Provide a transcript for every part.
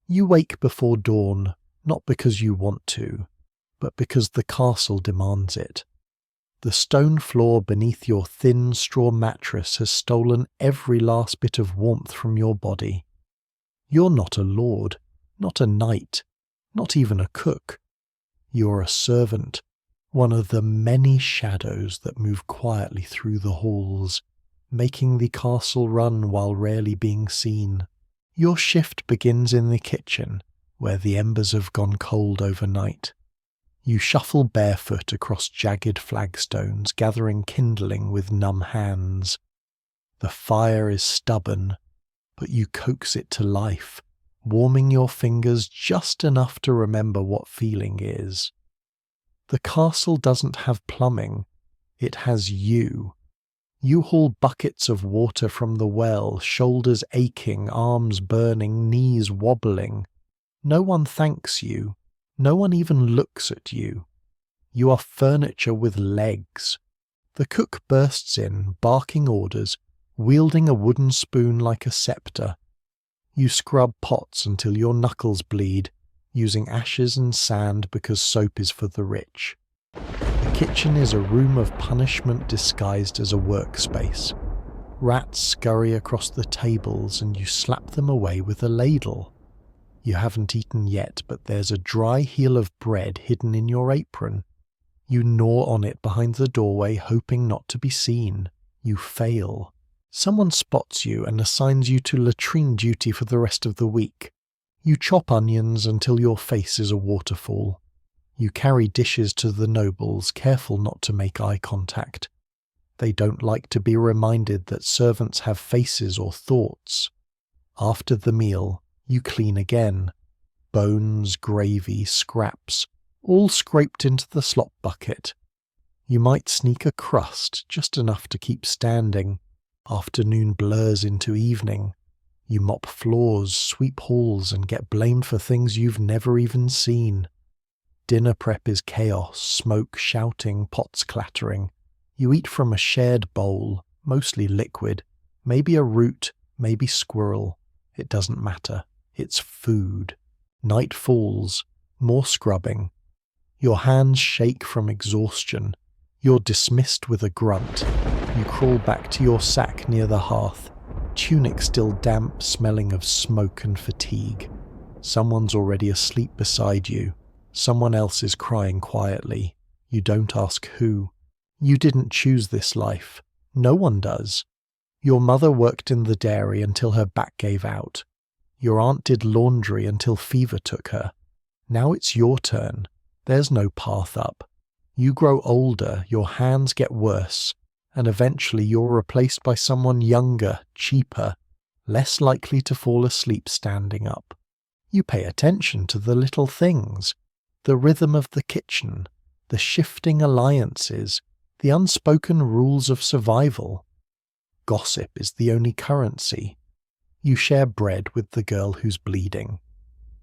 You wake before dawn, not because you want to, but because the castle demands it. The stone floor beneath your thin straw mattress has stolen every last bit of warmth from your body. You're not a lord, not a knight, not even a cook. You're a servant, one of the many shadows that move quietly through the halls, making the castle run while rarely being seen. Your shift begins in the kitchen, where the embers have gone cold overnight. You shuffle barefoot across jagged flagstones, gathering kindling with numb hands. The fire is stubborn, but you coax it to life, warming your fingers just enough to remember what feeling is. The castle doesn't have plumbing, it has you. You haul buckets of water from the well, shoulders aching, arms burning, knees wobbling. No one thanks you. No one even looks at you. You are furniture with legs. The cook bursts in, barking orders, wielding a wooden spoon like a scepter. You scrub pots until your knuckles bleed, using ashes and sand because soap is for the rich. The kitchen is a room of punishment disguised as a workspace. Rats scurry across the tables and you slap them away with a ladle. You haven't eaten yet, but there's a dry heel of bread hidden in your apron. You gnaw on it behind the doorway, hoping not to be seen. You fail. Someone spots you and assigns you to latrine duty for the rest of the week. You chop onions until your face is a waterfall. You carry dishes to the nobles, careful not to make eye contact. They don't like to be reminded that servants have faces or thoughts. After the meal, you clean again. Bones, gravy, scraps, all scraped into the slop bucket. You might sneak a crust, just enough to keep standing. Afternoon blurs into evening. You mop floors, sweep halls, and get blamed for things you've never even seen. Dinner prep is chaos, smoke, shouting, pots clattering. You eat from a shared bowl, mostly liquid, maybe a root, maybe squirrel. It doesn't matter. It's food. Night falls, more scrubbing. Your hands shake from exhaustion. You're dismissed with a grunt. You crawl back to your sack near the hearth, tunic still damp, smelling of smoke and fatigue. Someone's already asleep beside you. Someone else is crying quietly. You don't ask who. You didn't choose this life. No one does. Your mother worked in the dairy until her back gave out. Your aunt did laundry until fever took her. Now it's your turn. There's no path up. You grow older, your hands get worse, and eventually you're replaced by someone younger, cheaper, less likely to fall asleep standing up. You pay attention to the little things, the rhythm of the kitchen, the shifting alliances, the unspoken rules of survival. Gossip is the only currency. You share bread with the girl who's bleeding.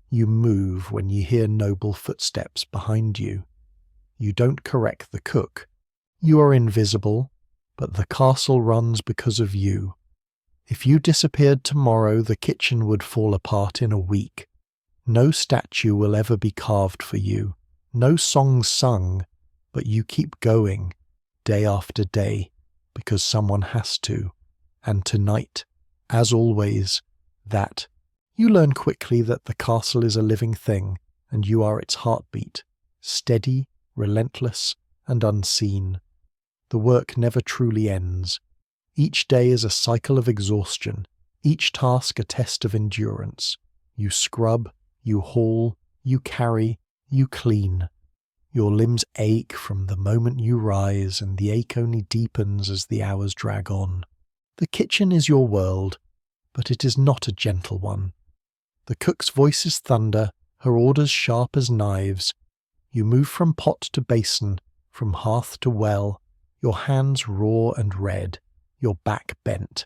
You move when you hear noble footsteps behind you. You don't correct the cook. You are invisible, but the castle runs because of you. If you disappeared tomorrow, the kitchen would fall apart in a week. No statue will ever be carved for you, no songs sung, but you keep going, day after day, because someone has to. And tonight, as always, that. You learn quickly that the castle is a living thing, and you are its heartbeat, steady, relentless, and unseen. The work never truly ends. Each day is a cycle of exhaustion, each task a test of endurance. You scrub, you haul, you carry, you clean. Your limbs ache from the moment you rise, and the ache only deepens as the hours drag on. The kitchen is your world, but it is not a gentle one. The cook's voice is thunder, her orders sharp as knives. You move from pot to basin, from hearth to well, your hands raw and red, your back bent.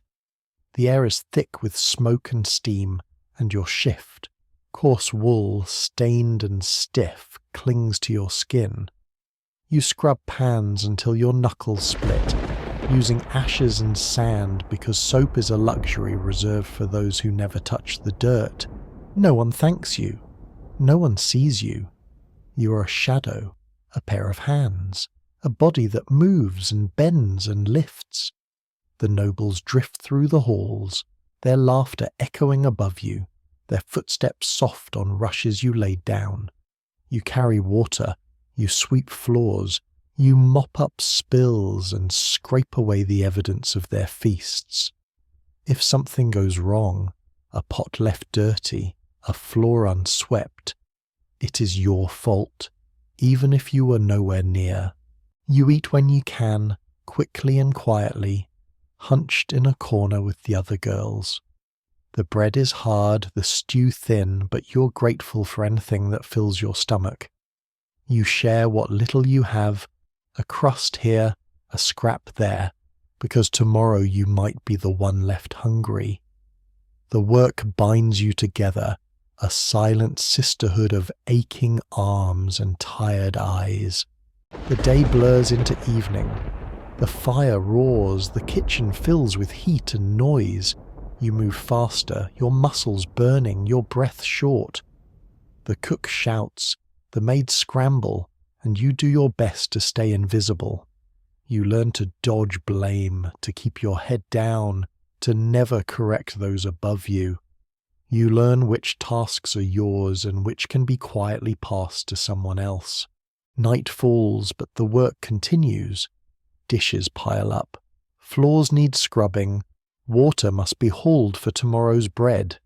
The air is thick with smoke and steam, and your shift, coarse wool, stained and stiff, clings to your skin. You scrub pans until your knuckles split, using ashes and sand because soap is a luxury reserved for those who never touch the dirt. No one thanks you. No one sees you. You are a shadow, a pair of hands, a body that moves and bends and lifts. The nobles drift through the halls, their laughter echoing above you, their footsteps soft on rushes you laid down. You carry water, you sweep floors, you mop up spills and scrape away the evidence of their feasts. If something goes wrong, a pot left dirty, a floor unswept, it is your fault, even if you were nowhere near. You eat when you can, quickly and quietly, hunched in a corner with the other girls. The bread is hard, the stew thin, but you're grateful for anything that fills your stomach. You share what little you have, a crust here, a scrap there, because tomorrow you might be the one left hungry. The work binds you together, a silent sisterhood of aching arms and tired eyes. The day blurs into evening. The fire roars, the kitchen fills with heat and noise. You move faster, your muscles burning, your breath short. The cook shouts, the maids scramble, and you do your best to stay invisible. You learn to dodge blame, to keep your head down, to never correct those above you. You learn which tasks are yours and which can be quietly passed to someone else. Night falls, but the work continues. Dishes pile up. Floors need scrubbing. Water must be hauled for tomorrow's bread.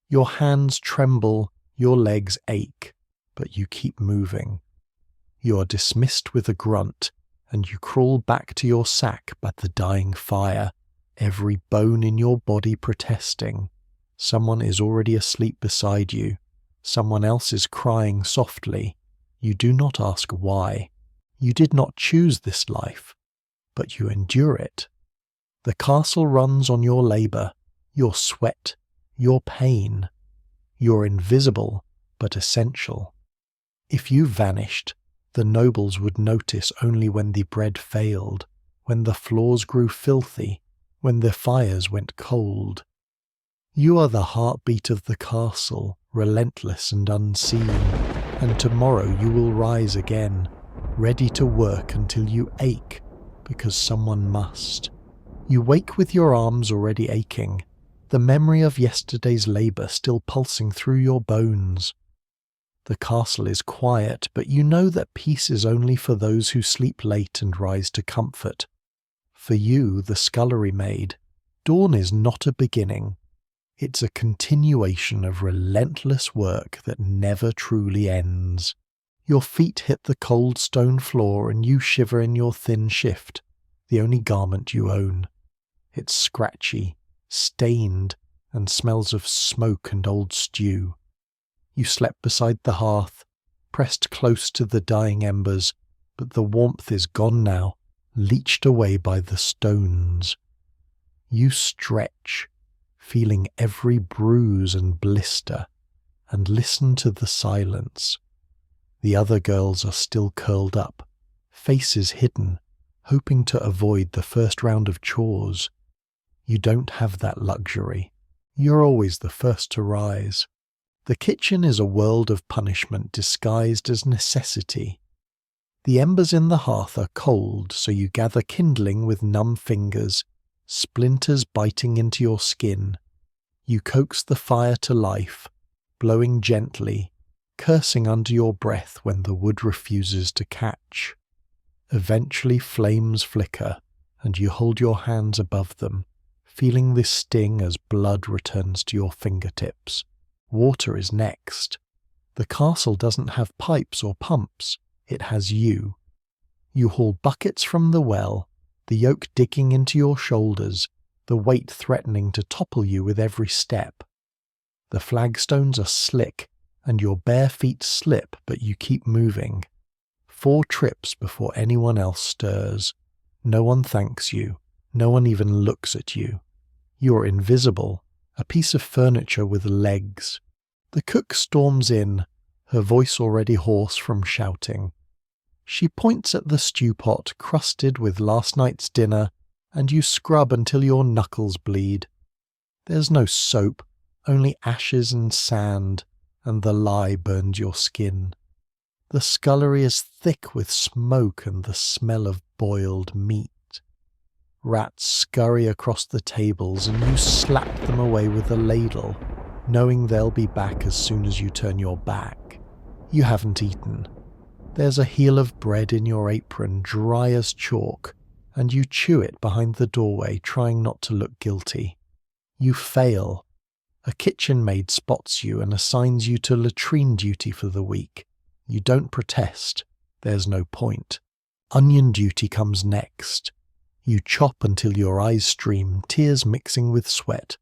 Your hands tremble, your legs ache, but you keep moving. You are dismissed with a grunt, and you crawl back to your sack by the dying fire, every bone in your body protesting. Someone is already asleep beside you. Someone else is crying softly. You do not ask why. You did not choose this life, but you endure it. The castle runs on your labour, your sweat, your pain. You're invisible, but essential. If you vanished, the nobles would notice only when the bread failed, when the floors grew filthy, when the fires went cold. You are the heartbeat of the castle, relentless and unseen, and tomorrow you will rise again, ready to work until you ache, because someone must. You wake with your arms already aching, the memory of yesterday's labour still pulsing through your bones. The castle is quiet, but you know that peace is only for those who sleep late and rise to comfort. For you, the scullery maid, dawn is not a beginning. It's a continuation of relentless work that never truly ends. Your feet hit the cold stone floor and you shiver in your thin shift, the only garment you own. It's scratchy, stained, and smells of smoke and old stew. You slept beside the hearth, pressed close to the dying embers, but the warmth is gone now, leached away by the stones. You stretch, feeling every bruise and blister, and listen to the silence. The other girls are still curled up, faces hidden, hoping to avoid the first round of chores. You don't have that luxury. You're always the first to rise. The kitchen is a world of punishment disguised as necessity. The embers in the hearth are cold, so you gather kindling with numb fingers, splinters biting into your skin. You coax the fire to life, blowing gently, cursing under your breath when the wood refuses to catch. Eventually flames flicker, and you hold your hands above them, feeling the sting as blood returns to your fingertips. Water is next. The castle doesn't have pipes or pumps, it has you. You haul buckets from the well, the yoke digging into your shoulders, the weight threatening to topple you with every step. The flagstones are slick, and your bare feet slip, but you keep moving. 4 trips before anyone else stirs. No one thanks you. No one even looks at you. You're invisible, a piece of furniture with legs. The cook storms in, her voice already hoarse from shouting. She points at the stew pot crusted with last night's dinner, and you scrub until your knuckles bleed. There's no soap, only ashes and sand, and the lie burns your skin. The scullery is thick with smoke and the smell of boiled meat. Rats scurry across the tables and you slap them away with a ladle, knowing they'll be back as soon as you turn your back. You haven't eaten. There's a heel of bread in your apron, dry as chalk, and you chew it behind the doorway, trying not to look guilty. You fail. A kitchen maid spots you and assigns you to latrine duty for the week. You don't protest. There's no point. Onion duty comes next. You chop until your eyes stream, tears mixing with sweat.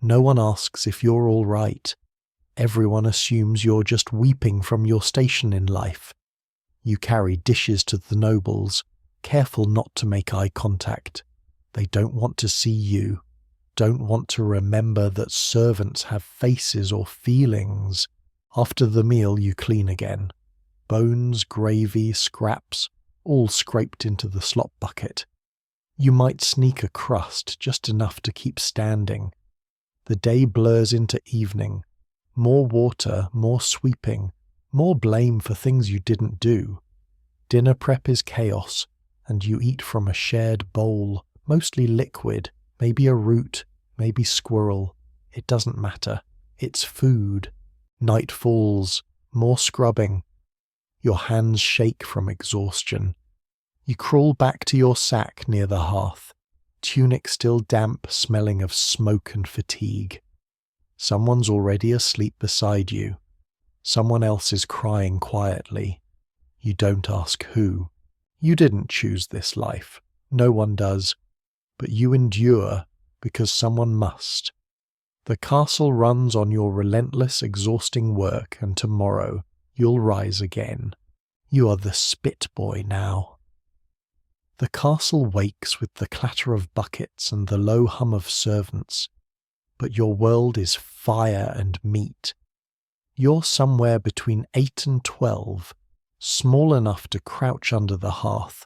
No one asks if you're all right. Everyone assumes you're just weeping from your station in life. You carry dishes to the nobles, careful not to make eye contact. They don't want to see you, don't want to remember that servants have faces or feelings. After the meal you clean again. Bones, gravy, scraps, all scraped into the slop bucket. You might sneak a crust, just enough to keep standing. The day blurs into evening. More water, more sweeping, more blame for things you didn't do. Dinner prep is chaos, and you eat from a shared bowl, mostly liquid, maybe a root, maybe squirrel. It doesn't matter. It's food. Night falls, more scrubbing. Your hands shake from exhaustion. You crawl back to your sack near the hearth, tunic still damp, smelling of smoke and fatigue. Someone's already asleep beside you. Someone else is crying quietly. You don't ask who. You didn't choose this life. No one does. But you endure because someone must. The castle runs on your relentless, exhausting work, and tomorrow you'll rise again. You are the spit boy now. The castle wakes with the clatter of buckets and the low hum of servants, but your world is fire and meat. You're somewhere between 8 and 12, small enough to crouch under the hearth,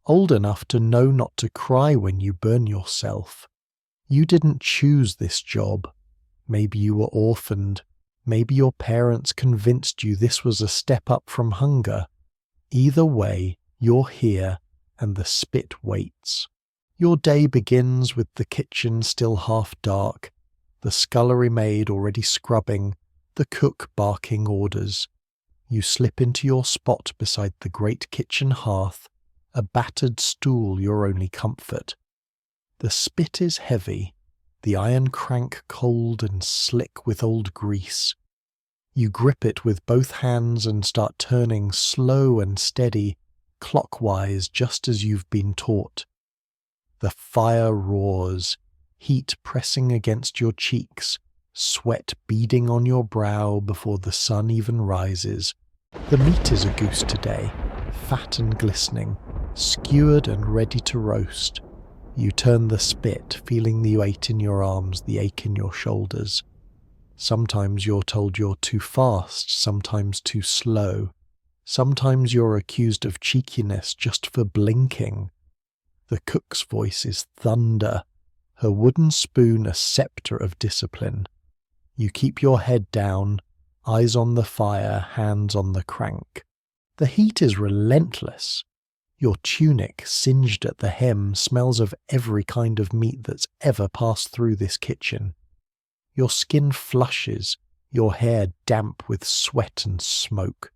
old enough to know not to cry when you burn yourself. You didn't choose this job. Maybe you were orphaned. Maybe your parents convinced you this was a step up from hunger. Either way, you're here, and the spit waits. Your day begins with the kitchen still half dark, the scullery maid already scrubbing, the cook barking orders. You slip into your spot beside the great kitchen hearth, a battered stool your only comfort. The spit is heavy, the iron crank cold and slick with old grease. You grip it with both hands and start turning slow and steady, clockwise just as you've been taught. The fire roars, heat pressing against your cheeks, sweat beading on your brow before the sun even rises. The meat is a goose today, fat and glistening, skewered and ready to roast. You turn the spit, feeling the weight in your arms, the ache in your shoulders. Sometimes you're told you're too fast, sometimes too slow. Sometimes you're accused of cheekiness just for blinking. The cook's voice is thunder, her wooden spoon a sceptre of discipline. You keep your head down, eyes on the fire, hands on the crank. The heat is relentless. Your tunic, singed at the hem, smells of every kind of meat that's ever passed through this kitchen. Your skin flushes, your hair damp with sweat and smoke.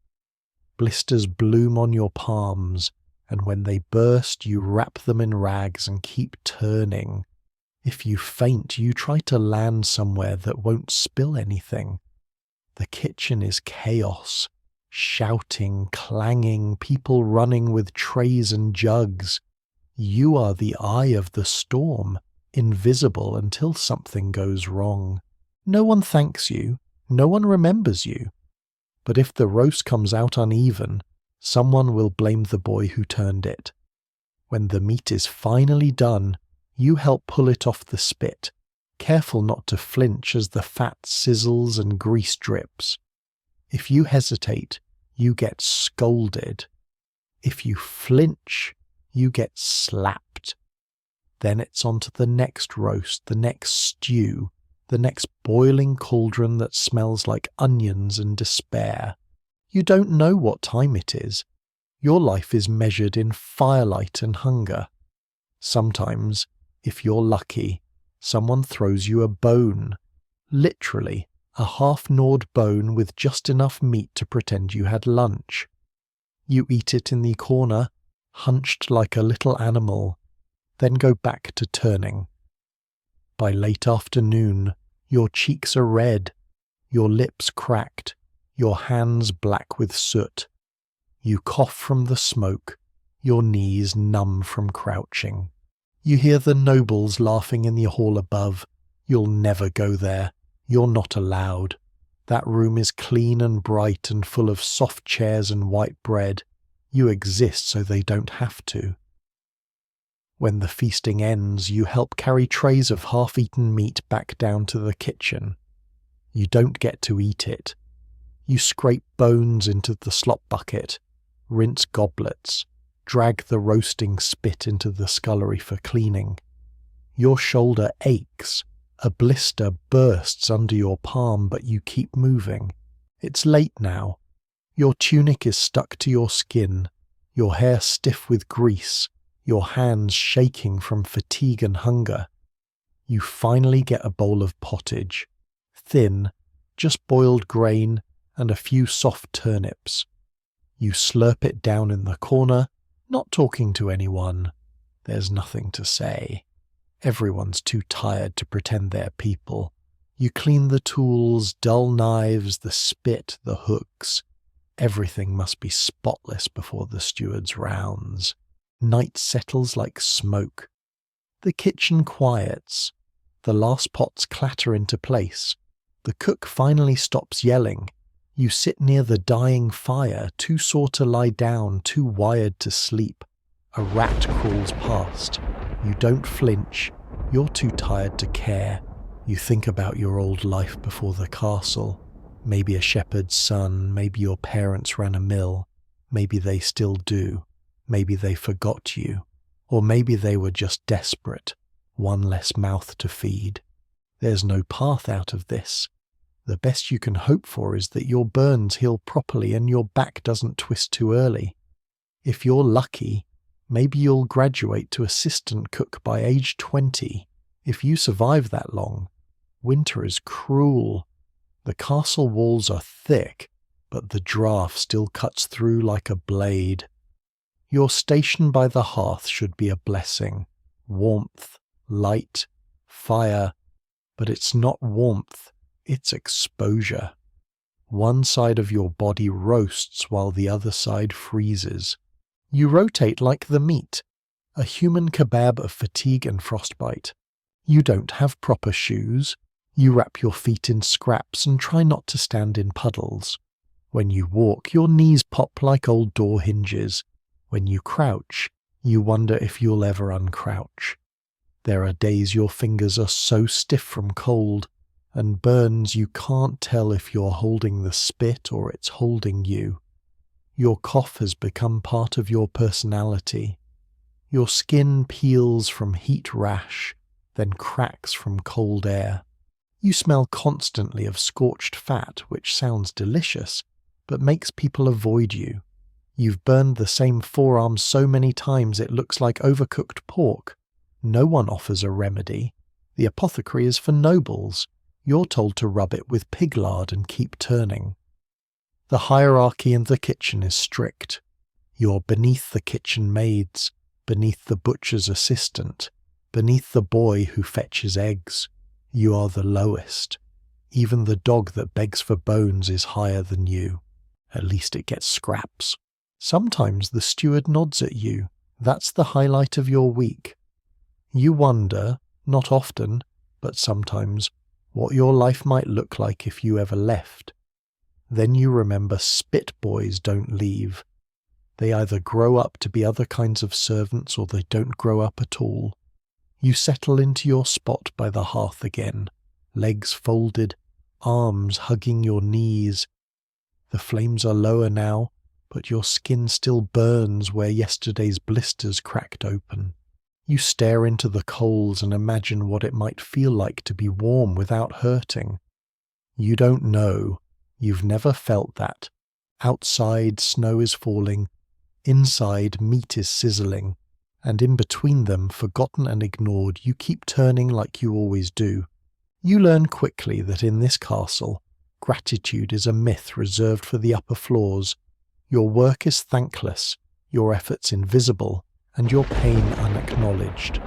Blisters bloom on your palms, and when they burst you wrap them in rags and keep turning. If you faint, you try to land somewhere that won't spill anything. The kitchen is chaos. Shouting, clanging, people running with trays and jugs. You are the eye of the storm, invisible until something goes wrong. No one thanks you, no one remembers you. But if the roast comes out uneven, someone will blame the boy who turned it. When the meat is finally done, you help pull it off the spit, careful not to flinch as the fat sizzles and grease drips. If you hesitate, you get scolded. If you flinch, you get slapped. Then it's on to the next roast, the next stew, the next boiling cauldron that smells like onions and despair. You don't know what time it is. Your life is measured in firelight and hunger. Sometimes, if you're lucky, someone throws you a bone. Literally, a half-gnawed bone with just enough meat to pretend you had lunch. You eat it in the corner, hunched like a little animal, then go back to turning. By late afternoon, your cheeks are red, your lips cracked, your hands black with soot. You cough from the smoke, your knees numb from crouching. You hear the nobles laughing in the hall above. You'll never go there. You're not allowed. That room is clean and bright and full of soft chairs and white bread. You exist so they don't have to. When the feasting ends, you help carry trays of half-eaten meat back down to the kitchen. You don't get to eat it. You scrape bones into the slop bucket, rinse goblets, drag the roasting spit into the scullery for cleaning. Your shoulder aches. A blister bursts under your palm, but you keep moving. It's late now. Your tunic is stuck to your skin, your hair stiff with grease, your hands shaking from fatigue and hunger. You finally get a bowl of pottage. Thin, just boiled grain and a few soft turnips. You slurp it down in the corner, not talking to anyone. There's nothing to say. Everyone's too tired to pretend they're people. You clean the tools, dull knives, the spit, the hooks. Everything must be spotless before the steward's rounds. Night settles like smoke. The kitchen quiets. The last pots clatter into place. The cook finally stops yelling. You sit near the dying fire, too sore to lie down, too wired to sleep. A rat crawls past. You don't flinch. You're too tired to care. You think about your old life before the castle. Maybe a shepherd's son, maybe your parents ran a mill. Maybe they still do. Maybe they forgot you. Or maybe they were just desperate. One less mouth to feed. There's no path out of this. The best you can hope for is that your burns heal properly and your back doesn't twist too early. If you're lucky, maybe you'll graduate to assistant cook by age 20. If you survive that long, winter is cruel. The castle walls are thick, but the draught still cuts through like a blade. Your station by the hearth should be a blessing. Warmth, light, fire, but it's not warmth, it's exposure. One side of your body roasts while the other side freezes. You rotate like the meat, a human kebab of fatigue and frostbite. You don't have proper shoes. You wrap your feet in scraps and try not to stand in puddles. When you walk, your knees pop like old door hinges. When you crouch, you wonder if you'll ever uncrouch. There are days your fingers are so stiff from cold, and burns you can't tell if you're holding the spit or it's holding you. Your cough has become part of your personality. Your skin peels from heat rash, then cracks from cold air. You smell constantly of scorched fat, which sounds delicious, but makes people avoid you. You've burned the same forearm so many times it looks like overcooked pork. No one offers a remedy. The apothecary is for nobles. You're told to rub it with pig lard and keep turning. The hierarchy in the kitchen is strict. You're beneath the kitchen maids, beneath the butcher's assistant, beneath the boy who fetches eggs. You are the lowest. Even the dog that begs for bones is higher than you. At least it gets scraps. Sometimes the steward nods at you. That's the highlight of your week. You wonder, not often, but sometimes, what your life might look like if you ever left. Then you remember spit boys don't leave. They either grow up to be other kinds of servants or they don't grow up at all. You settle into your spot by the hearth again, legs folded, arms hugging your knees. The flames are lower now, but your skin still burns where yesterday's blisters cracked open. You stare into the coals and imagine what it might feel like to be warm without hurting. You don't know. You've never felt that. Outside, snow is falling. Inside, meat is sizzling. And in between them, forgotten and ignored, you keep turning like you always do. You learn quickly that in this castle, gratitude is a myth reserved for the upper floors. Your work is thankless, your efforts invisible, and your pain unacknowledged.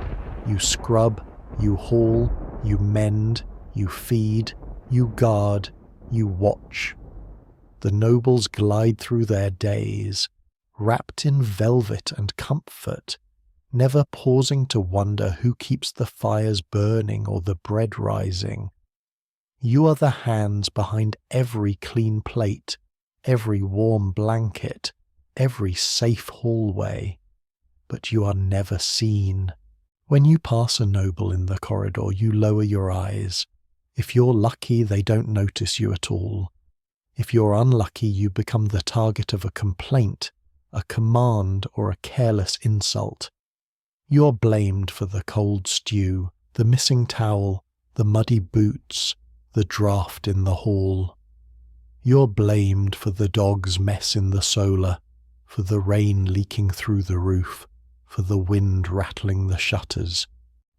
You scrub, you haul, you mend, you feed, you guard, you watch. The nobles glide through their days, wrapped in velvet and comfort, never pausing to wonder who keeps the fires burning or the bread rising. You are the hands behind every clean plate, every warm blanket, every safe hallway. But you are never seen. When you pass a noble in the corridor, you lower your eyes. If you're lucky, they don't notice you at all. If you're unlucky, you become the target of a complaint, a command, or a careless insult. You're blamed for the cold stew, the missing towel, the muddy boots, the draught in the hall. You're blamed for the dog's mess in the solar, for the rain leaking through the roof, for the wind rattling the shutters.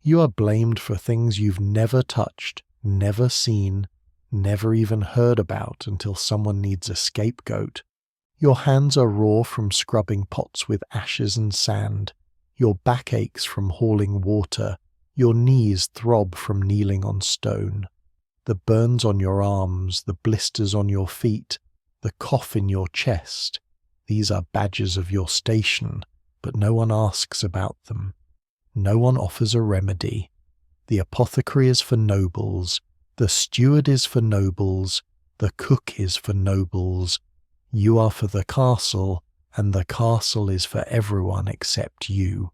You are blamed for things you've never touched, never seen, never even heard about until someone needs a scapegoat. Your hands are raw from scrubbing pots with ashes and sand. Your back aches from hauling water. Your knees throb from kneeling on stone. The burns on your arms, the blisters on your feet, the cough in your chest. These are badges of your station, but no one asks about them. No one offers a remedy. The apothecary is for nobles. The steward is for nobles. The cook is for nobles. You are for the castle, and the castle is for everyone except you.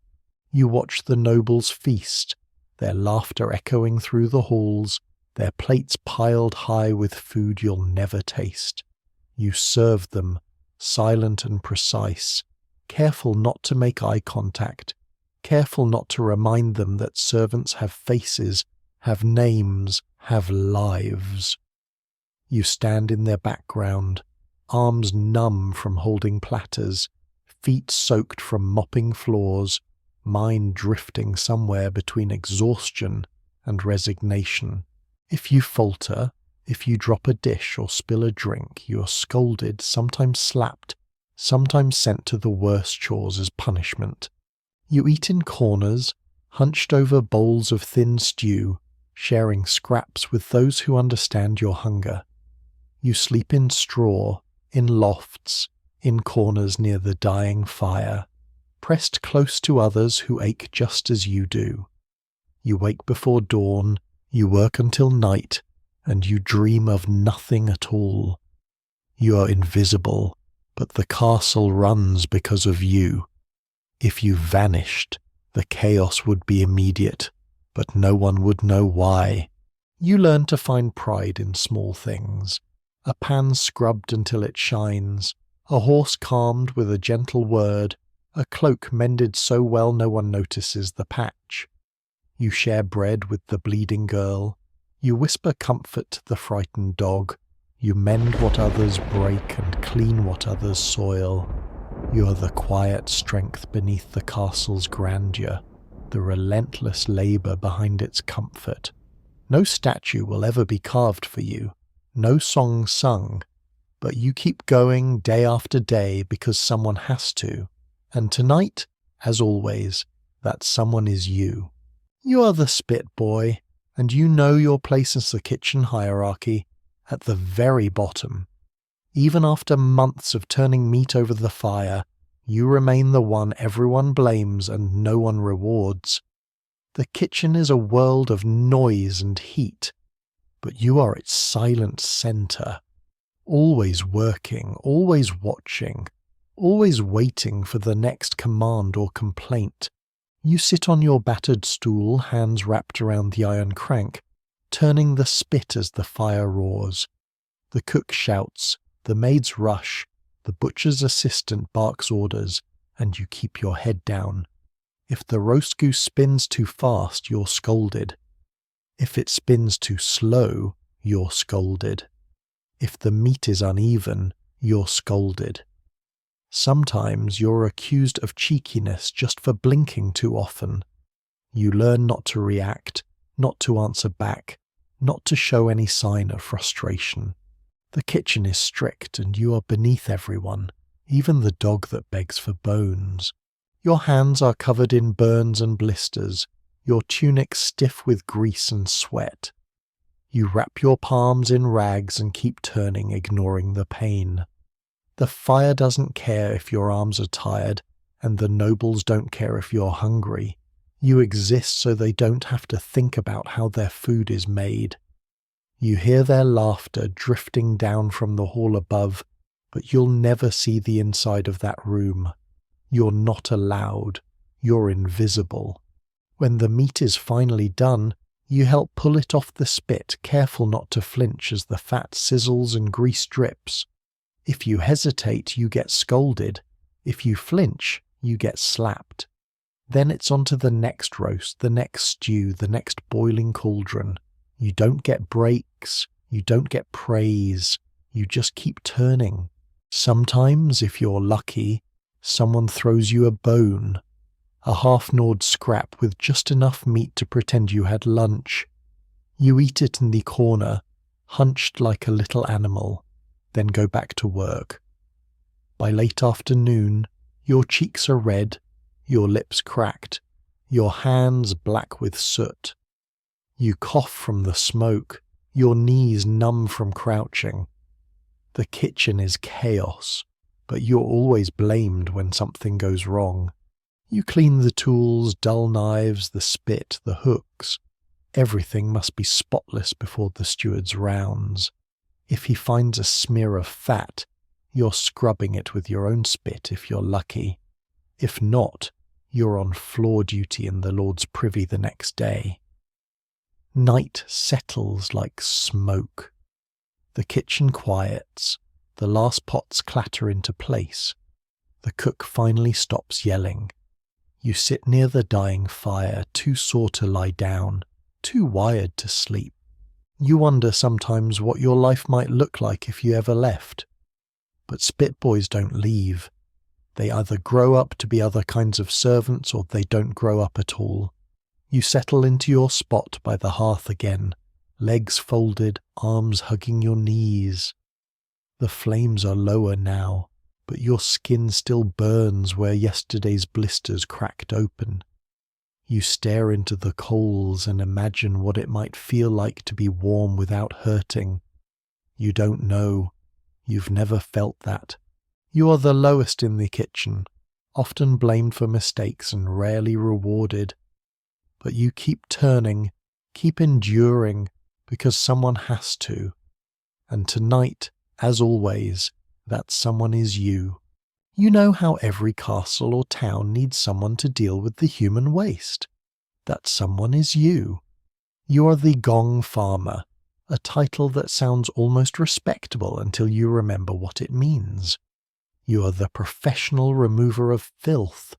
You watch the nobles feast, their laughter echoing through the halls, their plates piled high with food you'll never taste. You serve them, silent and precise, careful not to make eye contact, careful not to remind them that servants have faces, have names, have lives. You stand in their background, arms numb from holding platters, feet soaked from mopping floors, mind drifting somewhere between exhaustion and resignation. If you falter, if you drop a dish or spill a drink, you are scolded, sometimes slapped, sometimes sent to the worst chores as punishment. You eat in corners, hunched over bowls of thin stew, sharing scraps with those who understand your hunger. You sleep in straw, in lofts, in corners near the dying fire, pressed close to others who ache just as you do. You wake before dawn, you work until night, and you dream of nothing at all. You are invisible, but the castle runs because of you. If you vanished, the chaos would be immediate, but no one would know why. You learn to find pride in small things. A pan scrubbed until it shines, a horse calmed with a gentle word, a cloak mended so well no one notices the patch. You share bread with the bleeding girl. You whisper comfort to the frightened dog. You mend what others break and clean what others soil. You are the quiet strength beneath the castle's grandeur, the relentless labour behind its comfort. No statue will ever be carved for you, no song sung, but you keep going day after day because someone has to. And tonight, as always, that someone is you. You are the spit boy, and you know your place in the kitchen hierarchy, at the very bottom. Even after months of turning meat over the fire, you remain the one everyone blames and no one rewards. The kitchen is a world of noise and heat, but you are its silent centre, always working, always watching, always waiting for the next command or complaint. You sit on your battered stool, hands wrapped around the iron crank, turning the spit as the fire roars. The cook shouts, the maids rush, the butcher's assistant barks orders, and you keep your head down. If the roast goose spins too fast, you're scolded. If it spins too slow, you're scolded. If the meat is uneven, you're scolded. Sometimes you're accused of cheekiness just for blinking too often. You learn not to react, not to answer back, not to show any sign of frustration. The kitchen is strict and you are beneath everyone, even the dog that begs for bones. Your hands are covered in burns and blisters, your tunic stiff with grease and sweat. You wrap your palms in rags and keep turning, ignoring the pain. The fire doesn't care if your arms are tired, and the nobles don't care if you're hungry. You exist so they don't have to think about how their food is made. You hear their laughter drifting down from the hall above, but you'll never see the inside of that room. You're not allowed. You're invisible. When the meat is finally done, you help pull it off the spit, careful not to flinch as the fat sizzles and grease drips. If you hesitate, you get scolded. If you flinch, you get slapped. Then it's on to the next roast, the next stew, the next boiling cauldron. You don't get breaks, you don't get praise, you just keep turning. Sometimes, if you're lucky, someone throws you a bone, a half-gnawed scrap with just enough meat to pretend you had lunch. You eat it in the corner, hunched like a little animal, then go back to work. By late afternoon, your cheeks are red, your lips cracked, your hands black with soot. You cough from the smoke, your knees numb from crouching. The kitchen is chaos, but you're always blamed when something goes wrong. You clean the tools, dull knives, the spit, the hooks. Everything must be spotless before the steward's rounds. If he finds a smear of fat, you're scrubbing it with your own spit if you're lucky. If not, you're on floor duty in the Lord's privy the next day. Night settles like smoke. The kitchen quiets, the last pots clatter into place. The cook finally stops yelling. You sit near the dying fire, too sore to lie down, too wired to sleep. You wonder sometimes what your life might look like if you ever left. But spit boys don't leave. They either grow up to be other kinds of servants or they don't grow up at all. You settle into your spot by the hearth again, legs folded, arms hugging your knees. The flames are lower now, but your skin still burns where yesterday's blisters cracked open. You stare into the coals and imagine what it might feel like to be warm without hurting. You don't know. You've never felt that. You are the lowest in the kitchen, often blamed for mistakes and rarely rewarded. But you keep turning, keep enduring, because someone has to. And tonight, as always, that someone is you. You know how every castle or town needs someone to deal with the human waste. That someone is you. You are the gong farmer, a title that sounds almost respectable until you remember what it means. You are the professional remover of filth,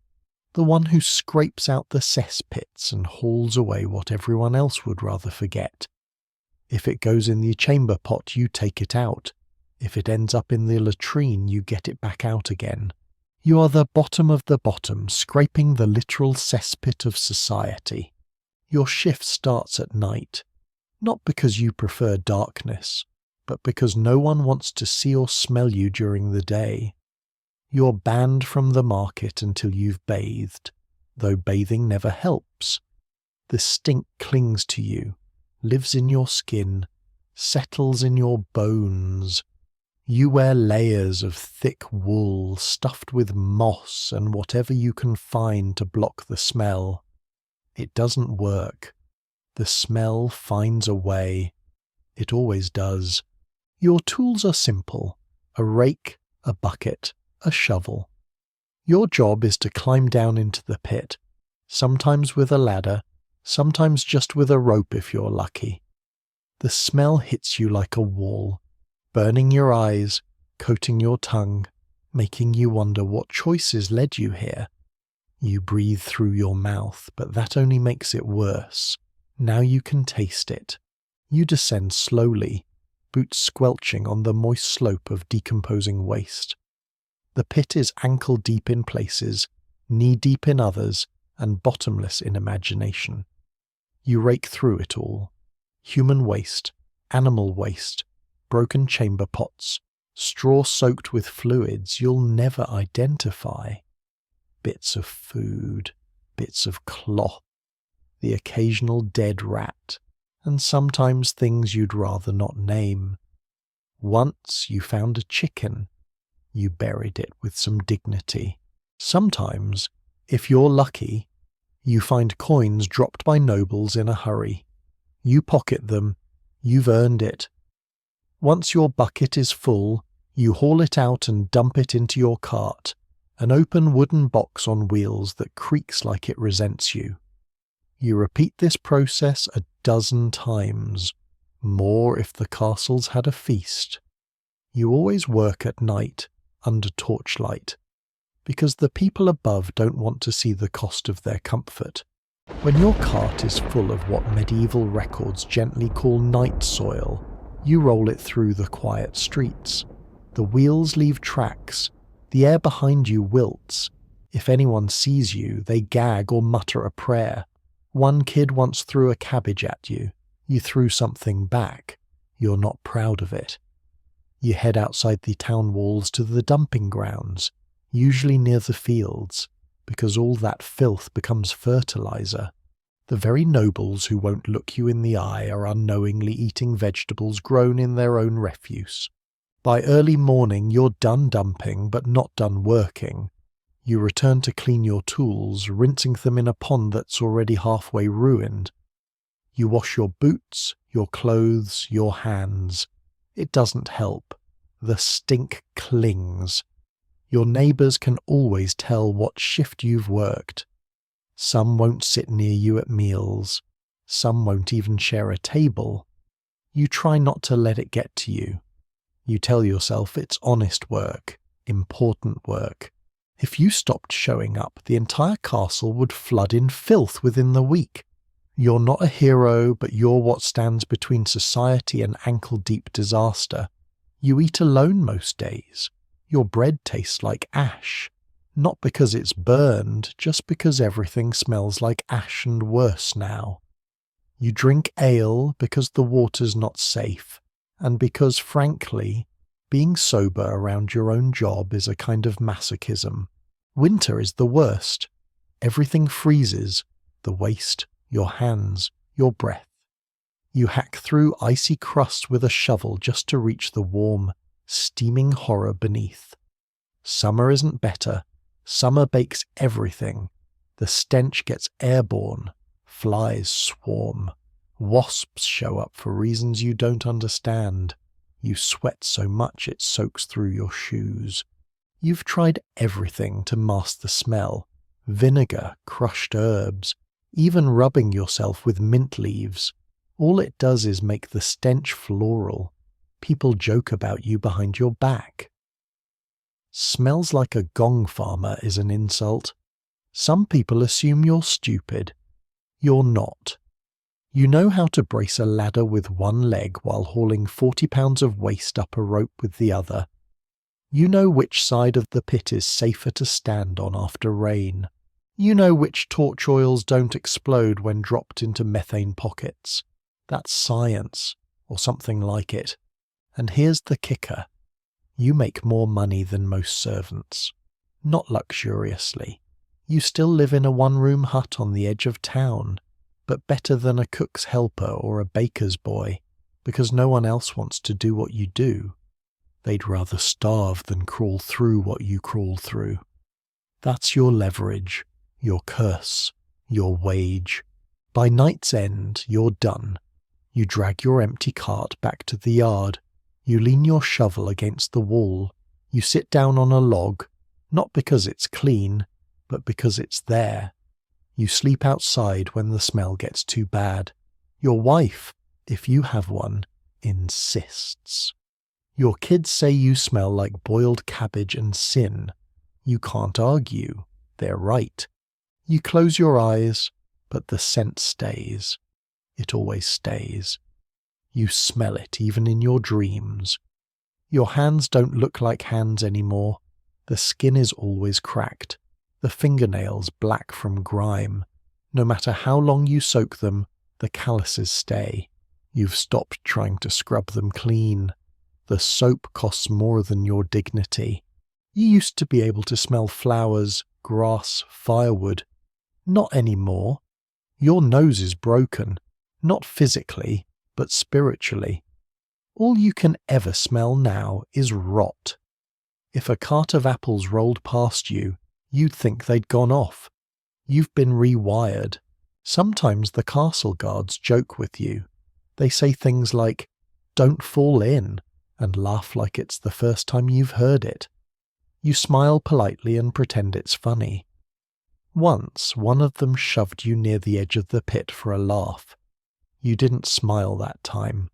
the one who scrapes out the cesspits and hauls away what everyone else would rather forget. If it goes in the chamber pot, you take it out. If it ends up in the latrine, you get it back out again. You are the bottom of the bottom, scraping the literal cesspit of society. Your shift starts at night, not because you prefer darkness, but because no one wants to see or smell you during the day. You're banned from the market until you've bathed, though bathing never helps. The stink clings to you, lives in your skin, settles in your bones. You wear layers of thick wool stuffed with moss and whatever you can find to block the smell. It doesn't work. The smell finds a way. It always does. Your tools are simple: a rake, a bucket, a shovel. Your job is to climb down into the pit, sometimes with a ladder, sometimes just with a rope if you're lucky. The smell hits you like a wall, burning your eyes, coating your tongue, making you wonder what choices led you here. You breathe through your mouth, but that only makes it worse. Now you can taste it. You descend slowly, boots squelching on the moist slope of decomposing waste. The pit is ankle-deep in places, knee-deep in others, and bottomless in imagination. You rake through it all. Human waste, animal waste, broken chamber pots, straw soaked with fluids you'll never identify. Bits of food, bits of cloth, the occasional dead rat, and sometimes things you'd rather not name. Once you found a chicken. You buried it with some dignity. Sometimes, if you're lucky, you find coins dropped by nobles in a hurry. You pocket them. You've earned it. Once your bucket is full, you haul it out and dump it into your cart, an open wooden box on wheels that creaks like it resents you. You repeat this process 12 times, more if the castles had a feast. You always work at night, under torchlight, because the people above don't want to see the cost of their comfort. When your cart is full of what medieval records gently call night soil, you roll it through the quiet streets. The wheels leave tracks. The air behind you wilts. If anyone sees you, they gag or mutter a prayer. One kid once threw a cabbage at you. You threw something back. You're not proud of it. You head outside the town walls to the dumping grounds, usually near the fields, because all that filth becomes fertilizer. The very nobles who won't look you in the eye are unknowingly eating vegetables grown in their own refuse. By early morning you're done dumping but not done working. You return to clean your tools, rinsing them in a pond that's already halfway ruined. You wash your boots, your clothes, your hands. It doesn't help. The stink clings. Your neighbours can always tell what shift you've worked. Some won't sit near you at meals. Some won't even share a table. You try not to let it get to you. You tell yourself it's honest work, important work. If you stopped showing up, the entire castle would flood in filth within the week. You're not a hero, but you're what stands between society and ankle-deep disaster. You eat alone most days. Your bread tastes like ash. Not because it's burned, just because everything smells like ash and worse now. You drink ale because the water's not safe, and because, frankly, being sober around your own job is a kind of masochism. Winter is the worst. Everything freezes. The waste, your hands, your breath. You hack through icy crust with a shovel just to reach the warm, steaming horror beneath. Summer isn't better. Summer bakes everything. The stench gets airborne. Flies swarm. Wasps show up for reasons you don't understand. You sweat so much it soaks through your shoes. You've tried everything to mask the smell. Vinegar, crushed herbs, even rubbing yourself with mint leaves. All it does is make the stench floral. People joke about you behind your back. Smells like a gong farmer is an insult. Some people assume you're stupid. You're not. You know how to brace a ladder with one leg while hauling 40 pounds of waste up a rope with the other. You know which side of the pit is safer to stand on after rain. You know which torch oils don't explode when dropped into methane pockets. That's science, or something like it. And here's the kicker. You make more money than most servants. Not luxuriously. You still live in a one-room hut on the edge of town, but better than a cook's helper or a baker's boy, because no one else wants to do what you do. They'd rather starve than crawl through what you crawl through. That's your leverage, your curse, your wage. By night's end, you're done. You drag your empty cart back to the yard. You lean your shovel against the wall. You sit down on a log, not because it's clean, but because it's there. You sleep outside when the smell gets too bad. Your wife, if you have one, insists. Your kids say you smell like boiled cabbage and sin. You can't argue. They're right. You close your eyes, but the scent stays. It always stays. You smell it even in your dreams. Your hands don't look like hands anymore. The skin is always cracked, the fingernails black from grime. No matter how long you soak them, the calluses stay. You've stopped trying to scrub them clean. The soap costs more than your dignity. You used to be able to smell flowers, grass, firewood. Not anymore. Your nose is broken, not physically, but spiritually. All you can ever smell now is rot. If a cart of apples rolled past you, you'd think they'd gone off. You've been rewired. Sometimes the castle guards joke with you. They say things like, "Don't fall in," and laugh like it's the first time you've heard it. You smile politely and pretend it's funny. Once, one of them shoved you near the edge of the pit for a laugh. You didn't smile that time.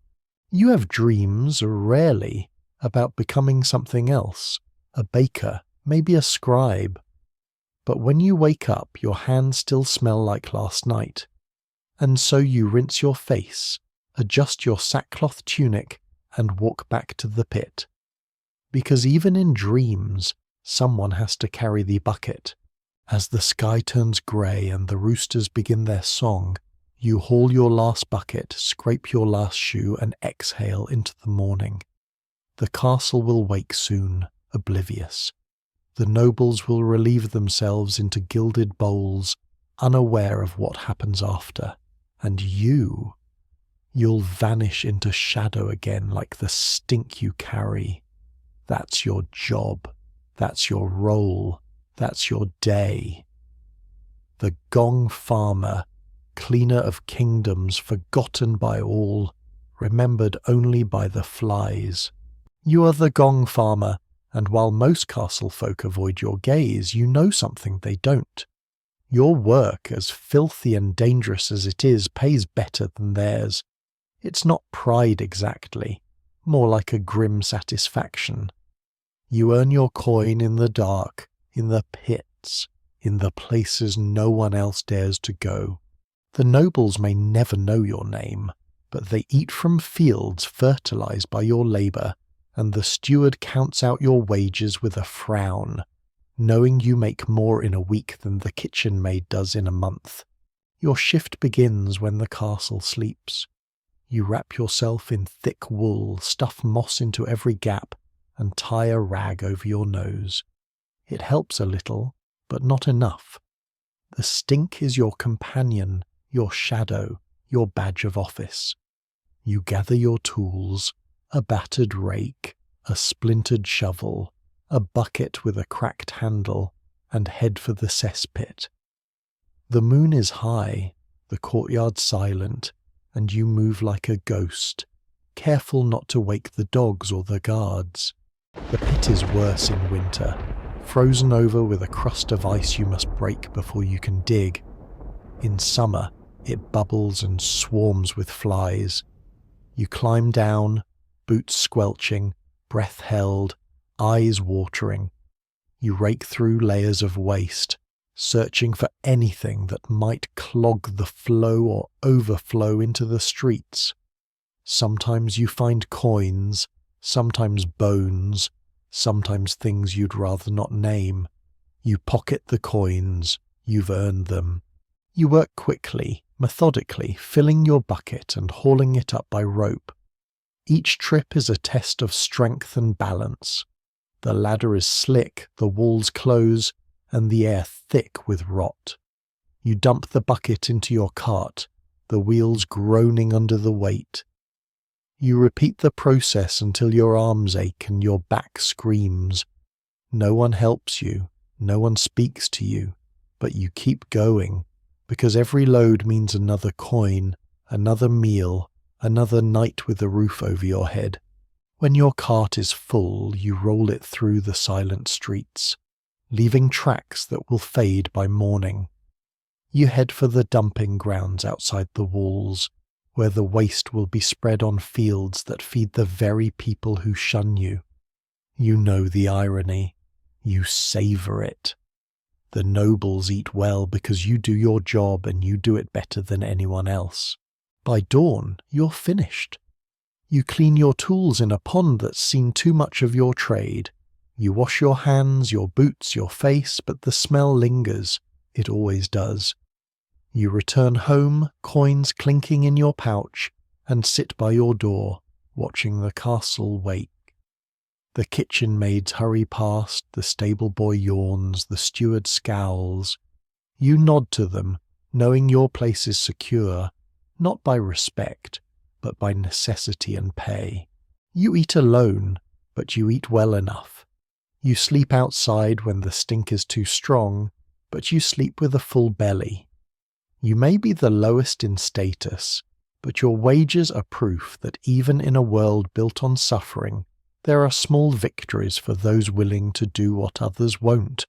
You have dreams, rarely, about becoming something else, a baker, maybe a scribe. But when you wake up, your hands still smell like last night. And so you rinse your face, adjust your sackcloth tunic, and walk back to the pit. Because even in dreams, someone has to carry the bucket. As the sky turns grey and the roosters begin their song, you haul your last bucket, scrape your last shoe, and exhale into the morning. The castle will wake soon, oblivious. The nobles will relieve themselves into gilded bowls, unaware of what happens after. And you'll vanish into shadow again like the stink you carry. That's your job. That's your role. That's your day. The gong farmer, cleaner of kingdoms, forgotten by all, remembered only by the flies. You are the gong farmer, and while most castle folk avoid your gaze, you know something they don't. Your work, as filthy and dangerous as it is, pays better than theirs. It's not pride exactly, more like a grim satisfaction. You earn your coin in the dark, in the pits, in the places no one else dares to go. The nobles may never know your name, but they eat from fields fertilized by your labor, and the steward counts out your wages with a frown, knowing you make more in a week than the kitchen maid does in a month. Your shift begins when the castle sleeps. You wrap yourself in thick wool, stuff moss into every gap, and tie a rag over your nose. It helps a little, but not enough. The stink is your companion, your shadow, your badge of office. You gather your tools, a battered rake, a splintered shovel, a bucket with a cracked handle, and head for the cesspit. The moon is high, the courtyard silent, and you move like a ghost, careful not to wake the dogs or the guards. The pit is worse in winter, frozen over with a crust of ice you must break before you can dig. In summer, it bubbles and swarms with flies. You climb down, boots squelching, breath held, eyes watering. You rake through layers of waste, searching for anything that might clog the flow or overflow into the streets. Sometimes you find coins, sometimes bones, sometimes things you'd rather not name. You pocket the coins, you've earned them. You work quickly, methodically, filling your bucket and hauling it up by rope. Each trip is a test of strength and balance. The ladder is slick, the walls close, and the air thick with rot. You dump the bucket into your cart, the wheels groaning under the weight. You repeat the process until your arms ache and your back screams. No one helps you, no one speaks to you, but you keep going, because every load means another coin, another meal, another night with a roof over your head. When your cart is full, you roll it through the silent streets, leaving tracks that will fade by morning. You head for the dumping grounds outside the walls, where the waste will be spread on fields that feed the very people who shun you. You know the irony. You savour it. The nobles eat well because you do your job and you do it better than anyone else. By dawn, you're finished. You clean your tools in a pond that's seen too much of your trade. You wash your hands, your boots, your face, but the smell lingers. It always does. You return home, coins clinking in your pouch, and sit by your door, watching the castle wake. The kitchen maids hurry past, the stable boy yawns, the steward scowls. You nod to them, knowing your place is secure, not by respect, but by necessity and pay. You eat alone, but you eat well enough. You sleep outside when the stink is too strong, but you sleep with a full belly. You may be the lowest in status, but your wages are proof that even in a world built on suffering, there are small victories for those willing to do what others won't.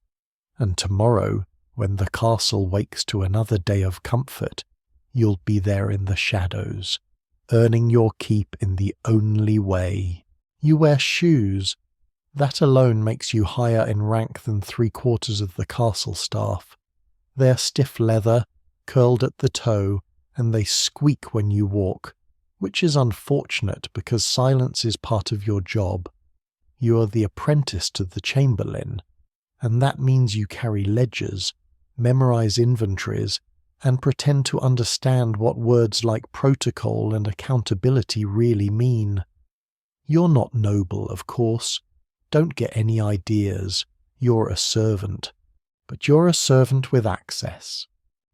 And tomorrow, when the castle wakes to another day of comfort, you'll be there in the shadows, earning your keep in the only way. You wear shoes. That alone makes you higher in rank than 3/4 of the castle staff. They're stiff leather, curled at the toe, and they squeak when you walk, which is unfortunate because silence is part of your job. You are the apprentice to the chamberlain, and that means you carry ledgers, memorize inventories, and pretend to understand what words like protocol and accountability really mean. You're not noble, of course. Don't get any ideas. You're a servant. But you're a servant with access.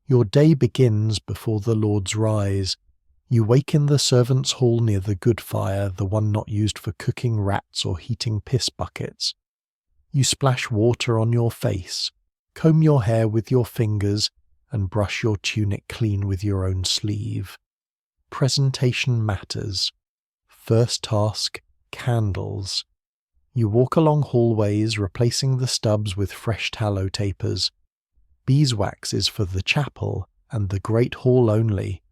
Your day begins before the lords rise. You wake in the servants' hall near the good fire, the one not used for cooking rats or heating piss buckets. You splash water on your face, comb your hair with your fingers, and brush your tunic clean with your own sleeve. Presentation matters. First task, candles. You walk along hallways, replacing the stubs with fresh tallow tapers. Beeswax is for the chapel and the great hall only.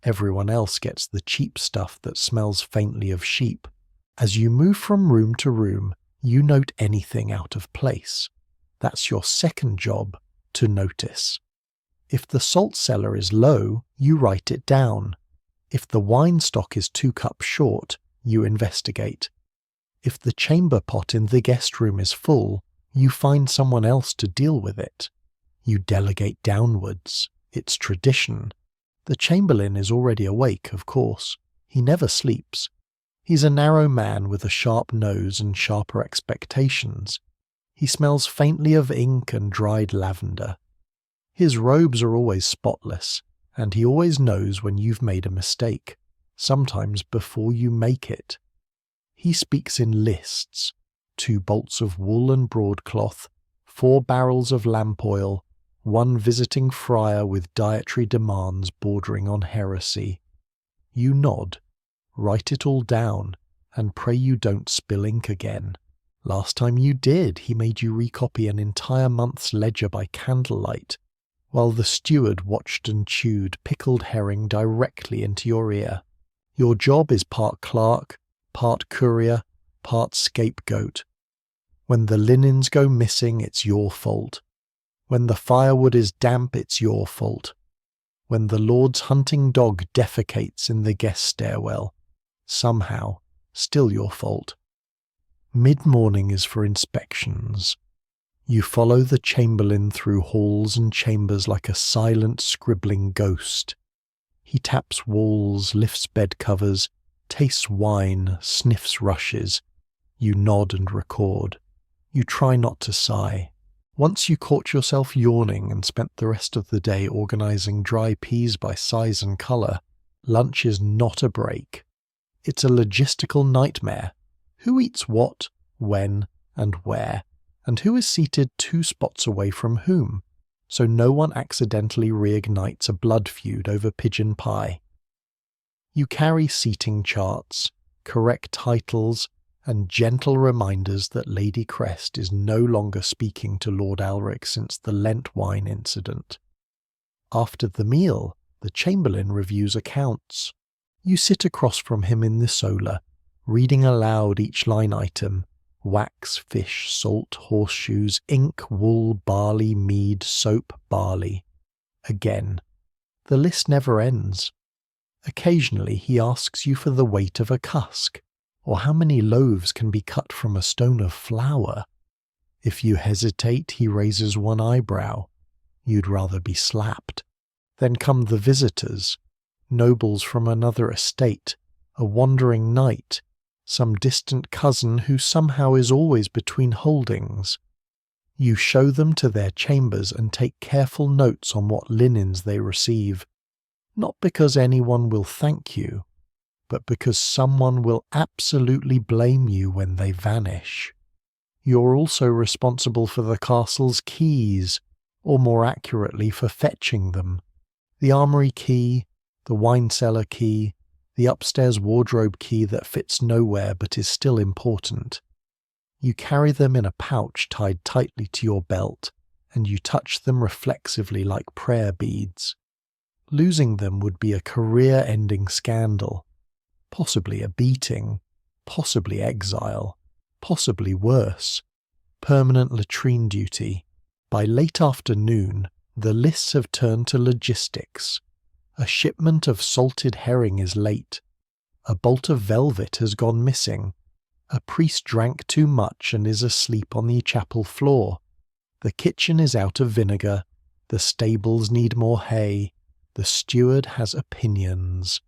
Everyone else gets the cheap stuff that smells faintly of sheep. As you move from room to room, you note anything out of place. That's your second job, to notice. If the salt cellar is low, you write it down. If the wine stock is 2 cups short, you investigate. If the chamber pot in the guest room is full, you find someone else to deal with it. You delegate downwards. It's tradition. The chamberlain is already awake, of course. He never sleeps. He's a narrow man with a sharp nose and sharper expectations. He smells faintly of ink and dried lavender. His robes are always spotless, and he always knows when you've made a mistake, sometimes before you make it. He speaks in lists: 2 bolts of wool and broadcloth, 4 barrels of lamp oil, 1 visiting friar with dietary demands bordering on heresy. You nod, write it all down, and pray you don't spill ink again. Last time you did, he made you recopy an entire month's ledger by candlelight, while the steward watched and chewed pickled herring directly into your ear. Your job is part clerk, part courier, part scapegoat. When the linens go missing, it's your fault. When the firewood is damp, it's your fault. When the lord's hunting dog defecates in the guest stairwell, somehow, still your fault. Mid-morning is for inspections. You follow the chamberlain through halls and chambers like a silent, scribbling ghost. He taps walls, lifts bed covers, tastes wine, sniffs rushes. You nod and record. You try not to sigh. Once you caught yourself yawning and spent the rest of the day organizing dry peas by size and color, lunch is not a break. It's a logistical nightmare. Who eats what, when, and where, and who is seated 2 spots away from whom, so no one accidentally reignites a blood feud over pigeon pie. You carry seating charts, correct titles, and gentle reminders that Lady Crest is no longer speaking to Lord Alric since the Lent wine incident. After the meal, the Chamberlain reviews accounts. You sit across from him in the solar, reading aloud each line item, wax, fish, salt, horseshoes, ink, wool, barley, mead, soap, barley. Again. The list never ends. Occasionally he asks you for the weight of a cusk, or how many loaves can be cut from a stone of flour. If you hesitate, he raises one eyebrow. You'd rather be slapped. Then come the visitors, nobles from another estate, a wandering knight, some distant cousin who somehow is always between holdings. You show them to their chambers and take careful notes on what linens they receive, not because anyone will thank you, but because someone will absolutely blame you when they vanish. You're also responsible for the castle's keys, or more accurately for fetching them. The armory key, the wine cellar key, the upstairs wardrobe key that fits nowhere but is still important. You carry them in a pouch tied tightly to your belt, and you touch them reflexively like prayer beads. Losing them would be a career-ending scandal, possibly a beating, possibly exile, possibly worse, permanent latrine duty. By late afternoon, the lists have turned to logistics. A shipment of salted herring is late. A bolt of velvet has gone missing. A priest drank too much and is asleep on the chapel floor. The kitchen is out of vinegar. The stables need more hay. The steward has opinions.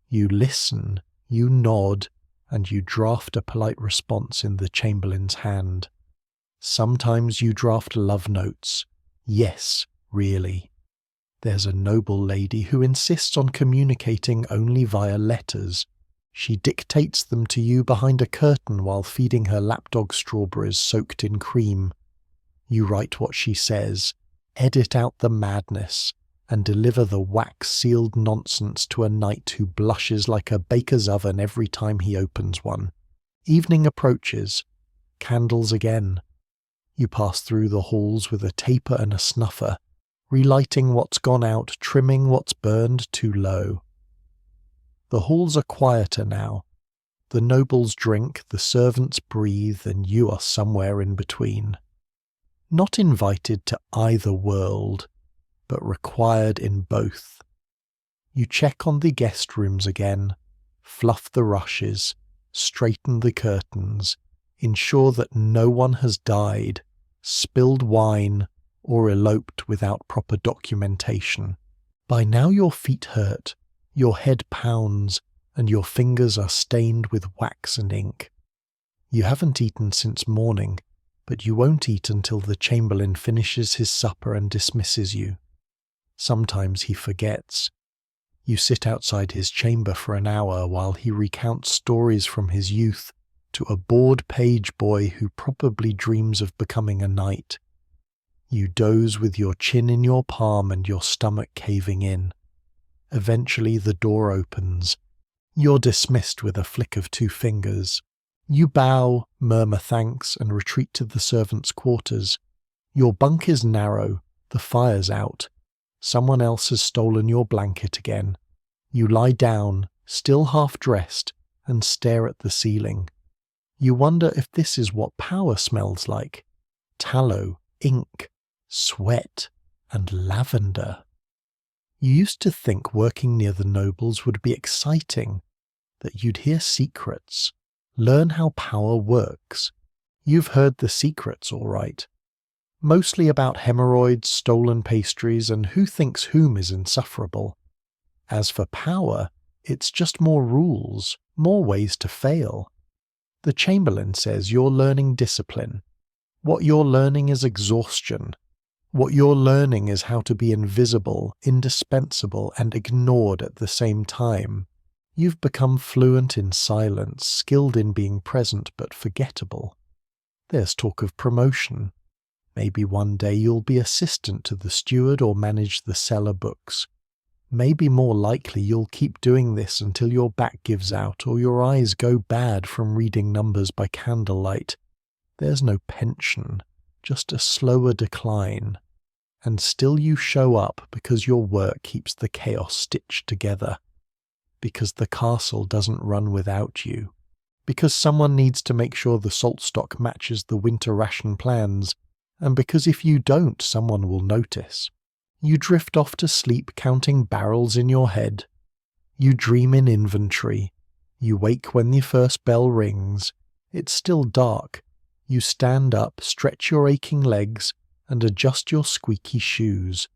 You listen, you nod, and you draft a polite response in the chamberlain's hand. Sometimes you draft love notes. Yes, really. There's a noble lady who insists on communicating only via letters. She dictates them to you behind a curtain while feeding her lapdog strawberries soaked in cream. You write what she says, edit out the madness, and deliver the wax-sealed nonsense to a knight who blushes like a baker's oven every time he opens one. Evening approaches. Candles again. You pass through the halls with a taper and a snuffer, relighting what's gone out, trimming what's burned too low. The halls are quieter now. The nobles drink, the servants breathe, and you are somewhere in between. Not invited to either world, but required in both. You check on the guest rooms again, fluff the rushes, straighten the curtains, ensure that no one has died, spilled wine, or eloped without proper documentation. By now your feet hurt, your head pounds, and your fingers are stained with wax and ink. You haven't eaten since morning, but you won't eat until the chamberlain finishes his supper and dismisses you. Sometimes he forgets. You sit outside his chamber for an hour while he recounts stories from his youth to a bored page boy who probably dreams of becoming a knight. You doze with your chin in your palm and your stomach caving in. Eventually the door opens. You're dismissed with a flick of two fingers. You bow, murmur thanks, and retreat to the servants' quarters. Your bunk is narrow, the fire's out. Someone else has stolen your blanket again. You lie down, still half-dressed, and stare at the ceiling. You wonder if this is what power smells like. Tallow, ink, sweat, and lavender. You used to think working near the nobles would be exciting, that you'd hear secrets, learn how power works. You've heard the secrets, all right. Mostly about hemorrhoids, stolen pastries, and who thinks whom is insufferable. As for power, it's just more rules, more ways to fail. The chamberlain says you're learning discipline. What you're learning is exhaustion. What you're learning is how to be invisible, indispensable, and ignored at the same time. You've become fluent in silence, skilled in being present but forgettable. There's talk of promotion. Maybe one day you'll be assistant to the steward or manage the cellar books. Maybe more likely you'll keep doing this until your back gives out or your eyes go bad from reading numbers by candlelight. There's no pension, just a slower decline. And still you show up because your work keeps the chaos stitched together. Because the castle doesn't run without you. because someone needs to make sure the salt stock matches the winter ration plans, and because if you don't, someone will notice. You drift off to sleep counting barrels in your head. You dream in inventory. You wake when the first bell rings. It's still dark. You stand up, stretch your aching legs, and adjust your squeaky shoes.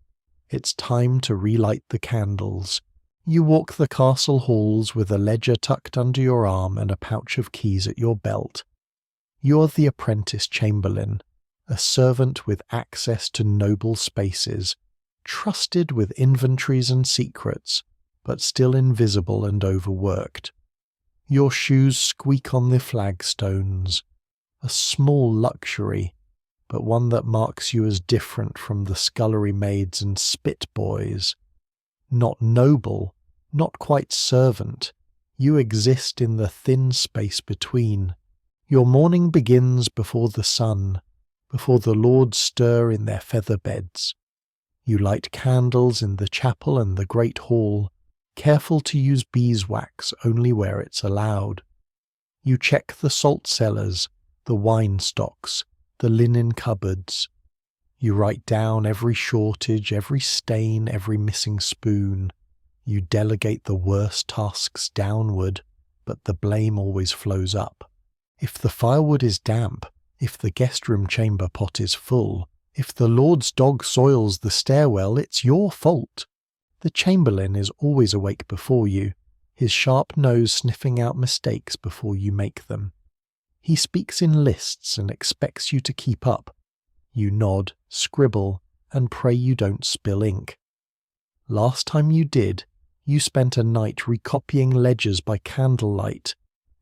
It's time to relight the candles. You walk the castle halls with a ledger tucked under your arm and a pouch of keys at your belt. You're the apprentice chamberlain, a servant with access to noble spaces, trusted with inventories and secrets, but still invisible and overworked. Your shoes squeak on the flagstones, a small luxury, but one that marks you as different from the scullery maids and spit boys. Not noble, not quite servant, you exist in the thin space between. Your morning begins before the sun, before the lords stir in their feather beds. You light candles in the chapel and the great hall, careful to use beeswax only where it's allowed. You check the salt cellars, the wine stocks, the linen cupboards. You write down every shortage, every stain, every missing spoon. You delegate the worst tasks downward, but the blame always flows up. If the firewood is damp, if the guest room chamber pot is full, if the lord's dog soils the stairwell, it's your fault. The chamberlain is always awake before you, his sharp nose sniffing out mistakes before you make them. He speaks in lists and expects you to keep up. You nod, scribble, and pray you don't spill ink. Last time you did, you spent a night recopying ledgers by candlelight,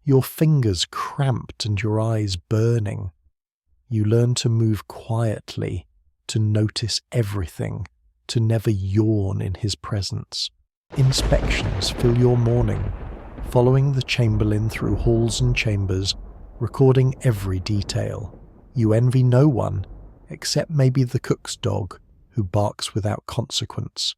your fingers cramped and your eyes burning. You learn to move quietly, to notice everything, to never yawn in his presence. Inspections fill your morning, following the chamberlain through halls and chambers, recording every detail. You envy no one, except maybe the cook's dog, who barks without consequence.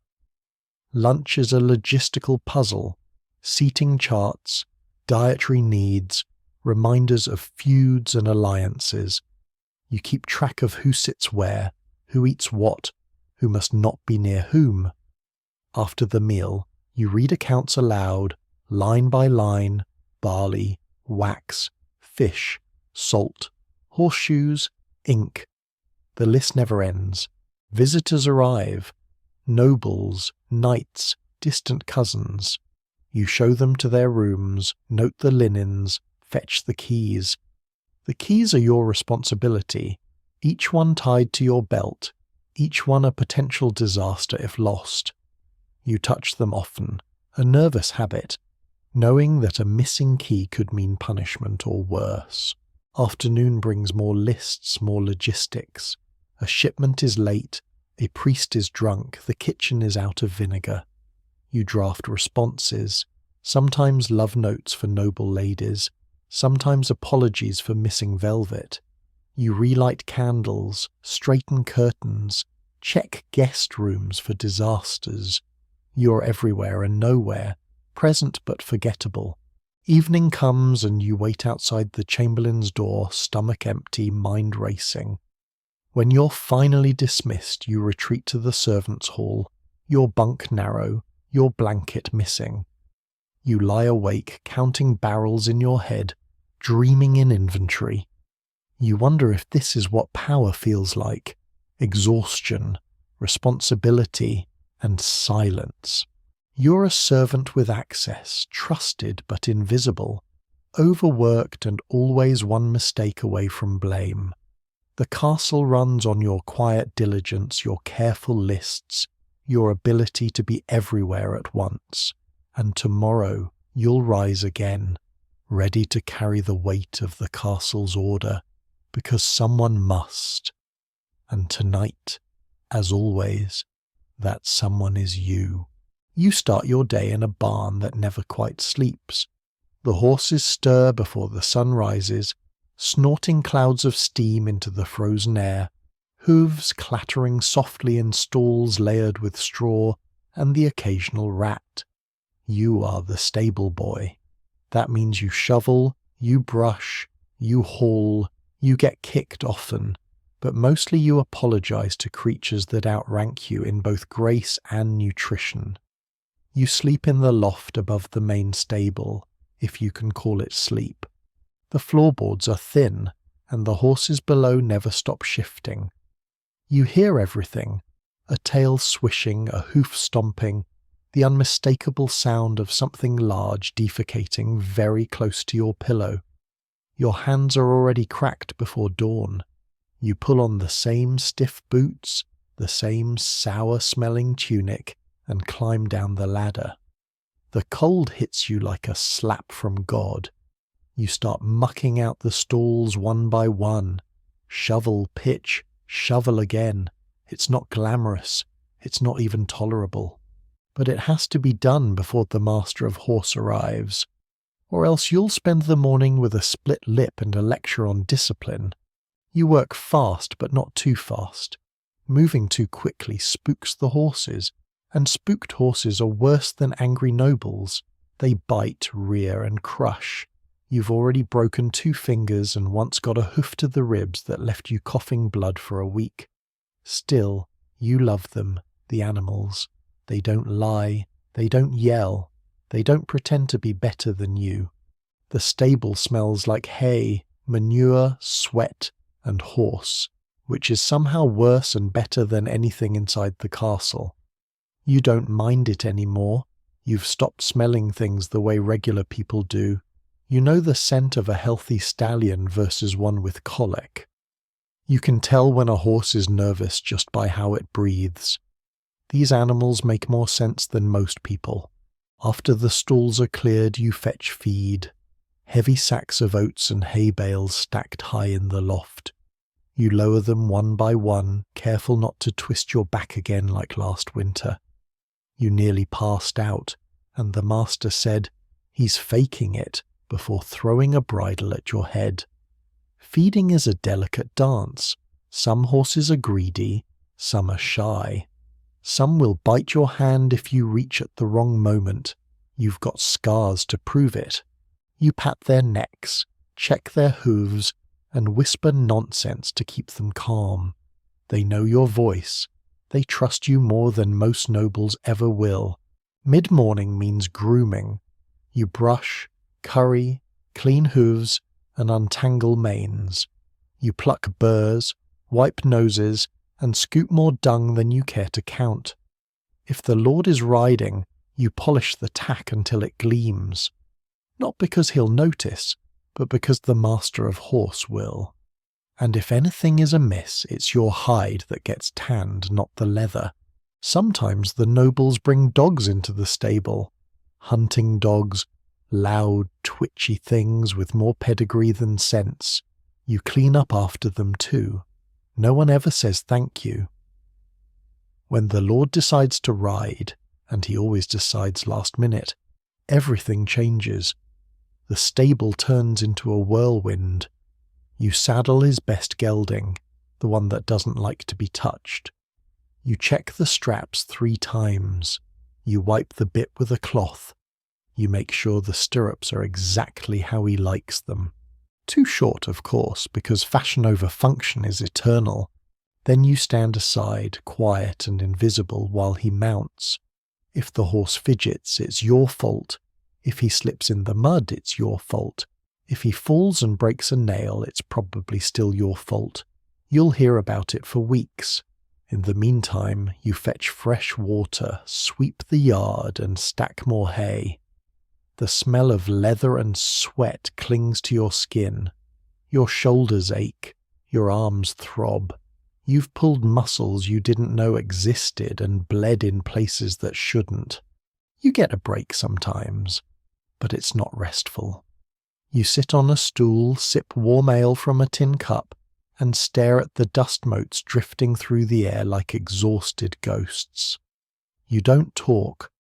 Lunch is a logistical puzzle, seating charts, dietary needs, reminders of feuds and alliances. You keep track of who sits where, who eats what, who must not be near whom. After the meal, you read accounts aloud, line by line, barley, wax, fish, salt, horseshoes, ink. The list never ends. Visitors arrive. Nobles, knights, distant cousins. You show them to their rooms, note the linens, fetch the keys. The keys are your responsibility, each one tied to your belt, each one a potential disaster if lost. You touch them often, a nervous habit, knowing that a missing key could mean punishment or worse. Afternoon brings more lists, more logistics. A shipment is late, a priest is drunk, the kitchen is out of vinegar. You draft responses, sometimes love notes for noble ladies, sometimes apologies for missing velvet. You relight candles, straighten curtains, check guest rooms for disasters. You're everywhere and nowhere, present but forgettable. Evening comes and you wait outside the chamberlain's door, stomach empty, mind racing. When you're finally dismissed, you retreat to the servants' hall, your bunk narrow, your blanket missing. You lie awake, counting barrels in your head, dreaming in inventory. You wonder if this is what power feels like: exhaustion, responsibility, and silence. You're a servant with access, trusted but invisible, overworked and always one mistake away from blame. The castle runs on your quiet diligence, your careful lists, your ability to be everywhere at once. And tomorrow you'll rise again, ready to carry the weight of the castle's order, because someone must. And tonight, as always, that someone is you. You start your day in a barn that never quite sleeps. The horses stir before the sun rises, snorting clouds of steam into the frozen air, hooves clattering softly in stalls layered with straw, and the occasional rat. You are the stable boy. That means you shovel, You brush, you haul, you get kicked often, but mostly you apologize to creatures that outrank you in both grace and nutrition. You sleep in the loft above the main stable, if you can call it sleep. The floorboards are thin, and the horses below never stop shifting. You hear everything, a tail swishing, a hoof stomping, the unmistakable sound of something large defecating very close to your pillow. Your hands are already cracked before dawn. You pull on the same stiff boots, the same sour-smelling tunic, and climb down the ladder. The cold hits you like a slap from God. You start mucking out the stalls one by one. Shovel, pitch, shovel again. It's not glamorous. It's not even tolerable. But it has to be done before the master of horse arrives, or else you'll spend the morning with a split lip and a lecture on discipline. You work fast, but not too fast. Moving too quickly spooks the horses, and spooked horses are worse than angry nobles. They bite, rear, and crush. You've already broken 2 fingers and once got a hoof to the ribs that left you coughing blood for a week. Still, you love them, the animals. They don't lie, they don't yell, they don't pretend to be better than you. The stable smells like hay, manure, sweat, and horse, which is somehow worse and better than anything inside the castle. You don't mind it anymore. You've stopped smelling things the way regular people do. You know the scent of a healthy stallion versus one with colic. You can tell when a horse is nervous just by how it breathes. These animals make more sense than most people. After the stalls are cleared, you fetch feed. Heavy sacks of oats and hay bales stacked high in the loft. You lower them one by one, careful not to twist your back again like last winter. You nearly passed out, and the master said, "He's faking it," before throwing a bridle at your head. Feeding is a delicate dance. Some horses are greedy, some are shy. Some will bite your hand if you reach at the wrong moment. You've got scars to prove it. You pat their necks, check their hooves, and whisper nonsense to keep them calm. They know your voice. They trust you more than most nobles ever will. Mid-morning means grooming. You brush, curry, clean hooves, and untangle manes. You pluck burrs, wipe noses, and scoop more dung than you care to count. If the lord is riding, you polish the tack until it gleams. Not because he'll notice, but because the master of horse will. And if anything is amiss, it's your hide that gets tanned, not the leather. Sometimes the nobles bring dogs into the stable. Hunting dogs, loud, twitchy things with more pedigree than sense. You clean up after them too. No one ever says thank you. When the lord decides to ride, and he always decides last minute, everything changes. The stable turns into a whirlwind. You saddle his best gelding, the one that doesn't like to be touched. You check the straps 3 times. You wipe the bit with a cloth. You make sure the stirrups are exactly how he likes them. Too short, of course, because fashion over function is eternal. Then you stand aside, quiet and invisible, while he mounts. If the horse fidgets, it's your fault. If he slips in the mud, it's your fault. If he falls and breaks a nail, it's probably still your fault. You'll hear about it for weeks. In the meantime, you fetch fresh water, sweep the yard, and stack more hay. The smell of leather and sweat clings to your skin. Your shoulders ache. Your arms throb. You've pulled muscles you didn't know existed and bled in places that shouldn't. You get a break sometimes, but it's not restful. You sit on a stool, sip warm ale from a tin cup, and stare at the dust motes drifting through the air like exhausted ghosts. You don't talk.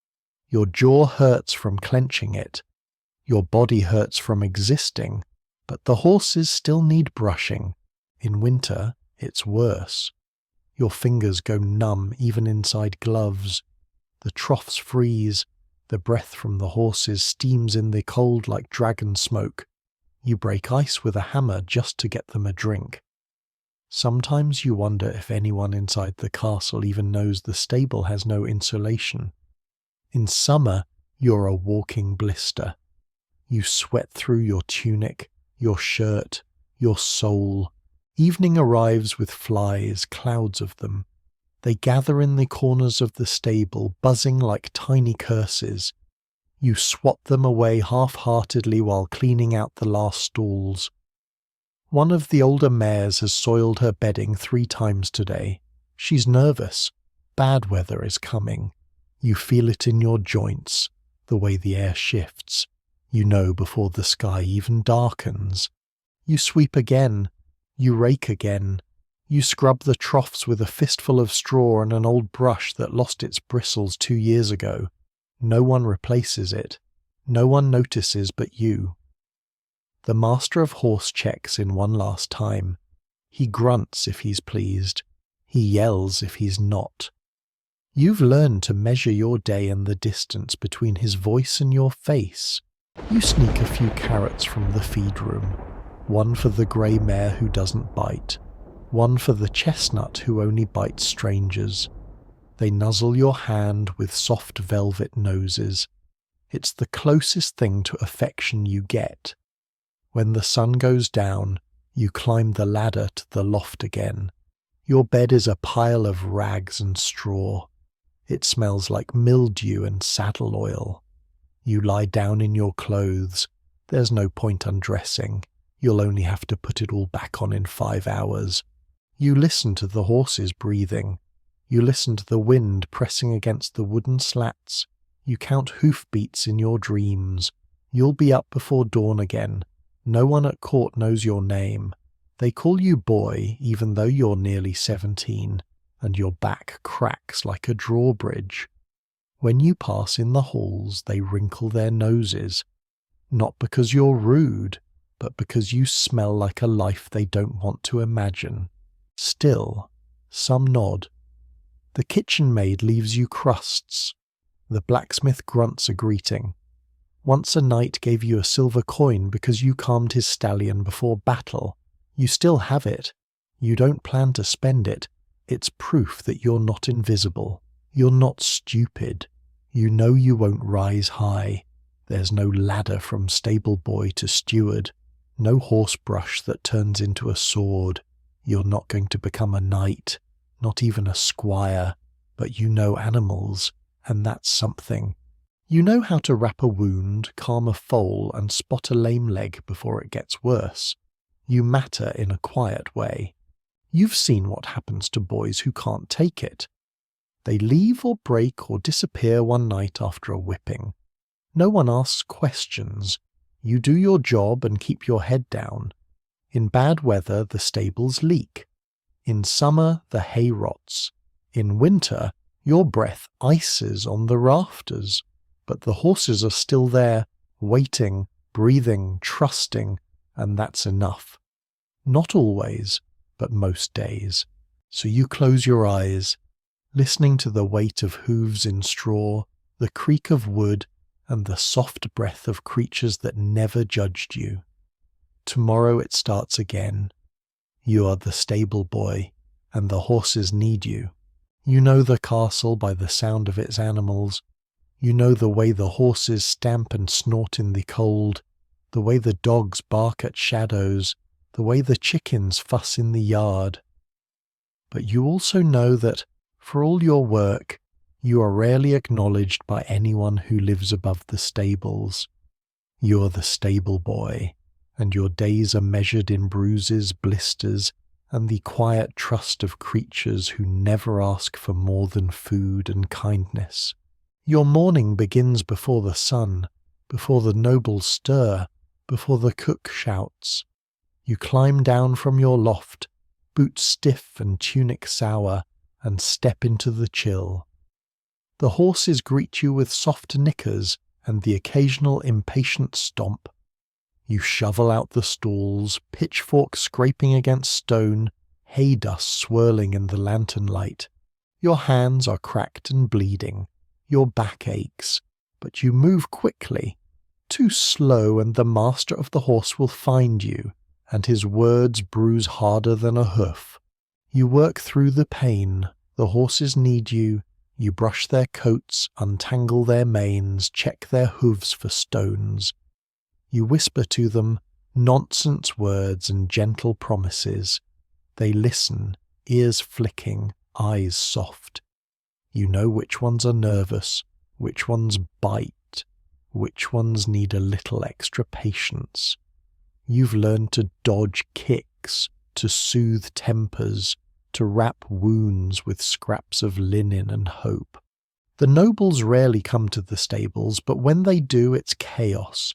Your jaw hurts from clenching it. Your body hurts from existing, but the horses still need brushing. In winter, it's worse. Your fingers go numb even inside gloves. The troughs freeze. The breath from the horses steams in the cold like dragon smoke. You break ice with a hammer just to get them a drink. Sometimes you wonder if anyone inside the castle even knows the stable has no insulation. In summer, you're a walking blister. You sweat through your tunic, your shirt, your soul. Evening arrives with flies, clouds of them. They gather in the corners of the stable, buzzing like tiny curses. You swat them away half-heartedly while cleaning out the last stalls. One of the older mares has soiled her bedding 3 times today. She's nervous. Bad weather is coming. You feel it in your joints, the way the air shifts. You know before the sky even darkens. You sweep again. You rake again. You scrub the troughs with a fistful of straw and an old brush that lost its bristles 2 years ago. No one replaces it. No one notices but you. The master of horse checks in one last time. He grunts if he's pleased. He yells if he's not. You've learned to measure your day and the distance between his voice and your face. You sneak a few carrots from the feed room. One for the grey mare who doesn't bite. One for the chestnut who only bites strangers. They nuzzle your hand with soft velvet noses. It's the closest thing to affection you get. When the sun goes down, you climb the ladder to the loft again. Your bed is a pile of rags and straw. It smells like mildew and saddle oil. You lie down in your clothes. There's no point undressing. You'll only have to put it all back on in 5 hours. You listen to the horses breathing. You listen to the wind pressing against the wooden slats. You count hoofbeats in your dreams. You'll be up before dawn again. No one at court knows your name. They call you boy even though you're nearly 17, and your back cracks like a drawbridge. When you pass in the halls, they wrinkle their noses, not because you're rude, but because you smell like a life they don't want to imagine. Still, some nod. The kitchen maid leaves you crusts. The blacksmith grunts a greeting. Once a knight gave you a silver coin because you calmed his stallion before battle. You still have it. You don't plan to spend it. It's proof that you're not invisible. You're not stupid. You know you won't rise high. There's no ladder from stable boy to steward. No horsebrush that turns into a sword. You're not going to become a knight, not even a squire, but you know animals, and that's something. You know how to wrap a wound, calm a foal, and spot a lame leg before it gets worse. You matter in a quiet way. You've seen what happens to boys who can't take it. They leave or break or disappear one night after a whipping. No one asks questions. You do your job and keep your head down. In bad weather, the stables leak. In summer, the hay rots. In winter, your breath ices on the rafters. But the horses are still there, waiting, breathing, trusting, and that's enough. Not always, but most days. So you close your eyes, listening to the weight of hooves in straw, the creak of wood, and the soft breath of creatures that never judged you. Tomorrow it starts again. You are the stable boy, and the horses need you. You know the castle by the sound of its animals. You know the way the horses stamp and snort in the cold, the way the dogs bark at shadows, the way the chickens fuss in the yard. But you also know that, for all your work, you are rarely acknowledged by anyone who lives above the stables. You're the stable boy, and your days are measured in bruises, blisters, and the quiet trust of creatures who never ask for more than food and kindness. Your morning begins before the sun, before the nobles stir, before the cook shouts. You climb down from your loft, boots stiff and tunic sour, and step into the chill. The horses greet you with soft knickers and the occasional impatient stomp. You shovel out the stalls, pitchfork scraping against stone, hay dust swirling in the lantern light. Your hands are cracked and bleeding. Your back aches, but you move quickly. too slow and the master of the horse will find you, and his words bruise harder than a hoof. You work through the pain, the horses need you, you brush their coats, untangle their manes, check their hooves for stones. You whisper to them nonsense words and gentle promises. They listen, ears flicking, eyes soft. You know which ones are nervous, which ones bite, which ones need a little extra patience. You've learned to dodge kicks, to soothe tempers, to wrap wounds with scraps of linen and hope. The nobles rarely come to the stables, but when they do, it's chaos.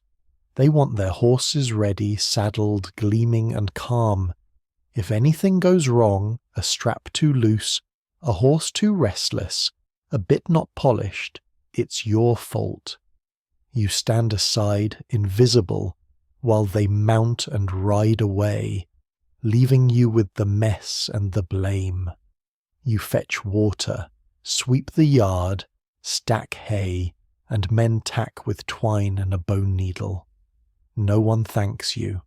They want their horses ready, saddled, gleaming and calm. If anything goes wrong, a strap too loose, a horse too restless, a bit not polished, it's your fault. You stand aside, invisible, while they mount and ride away, leaving you with the mess and the blame. You fetch water, sweep the yard, stack hay, and mend tack with twine and a bone needle. No one thanks you.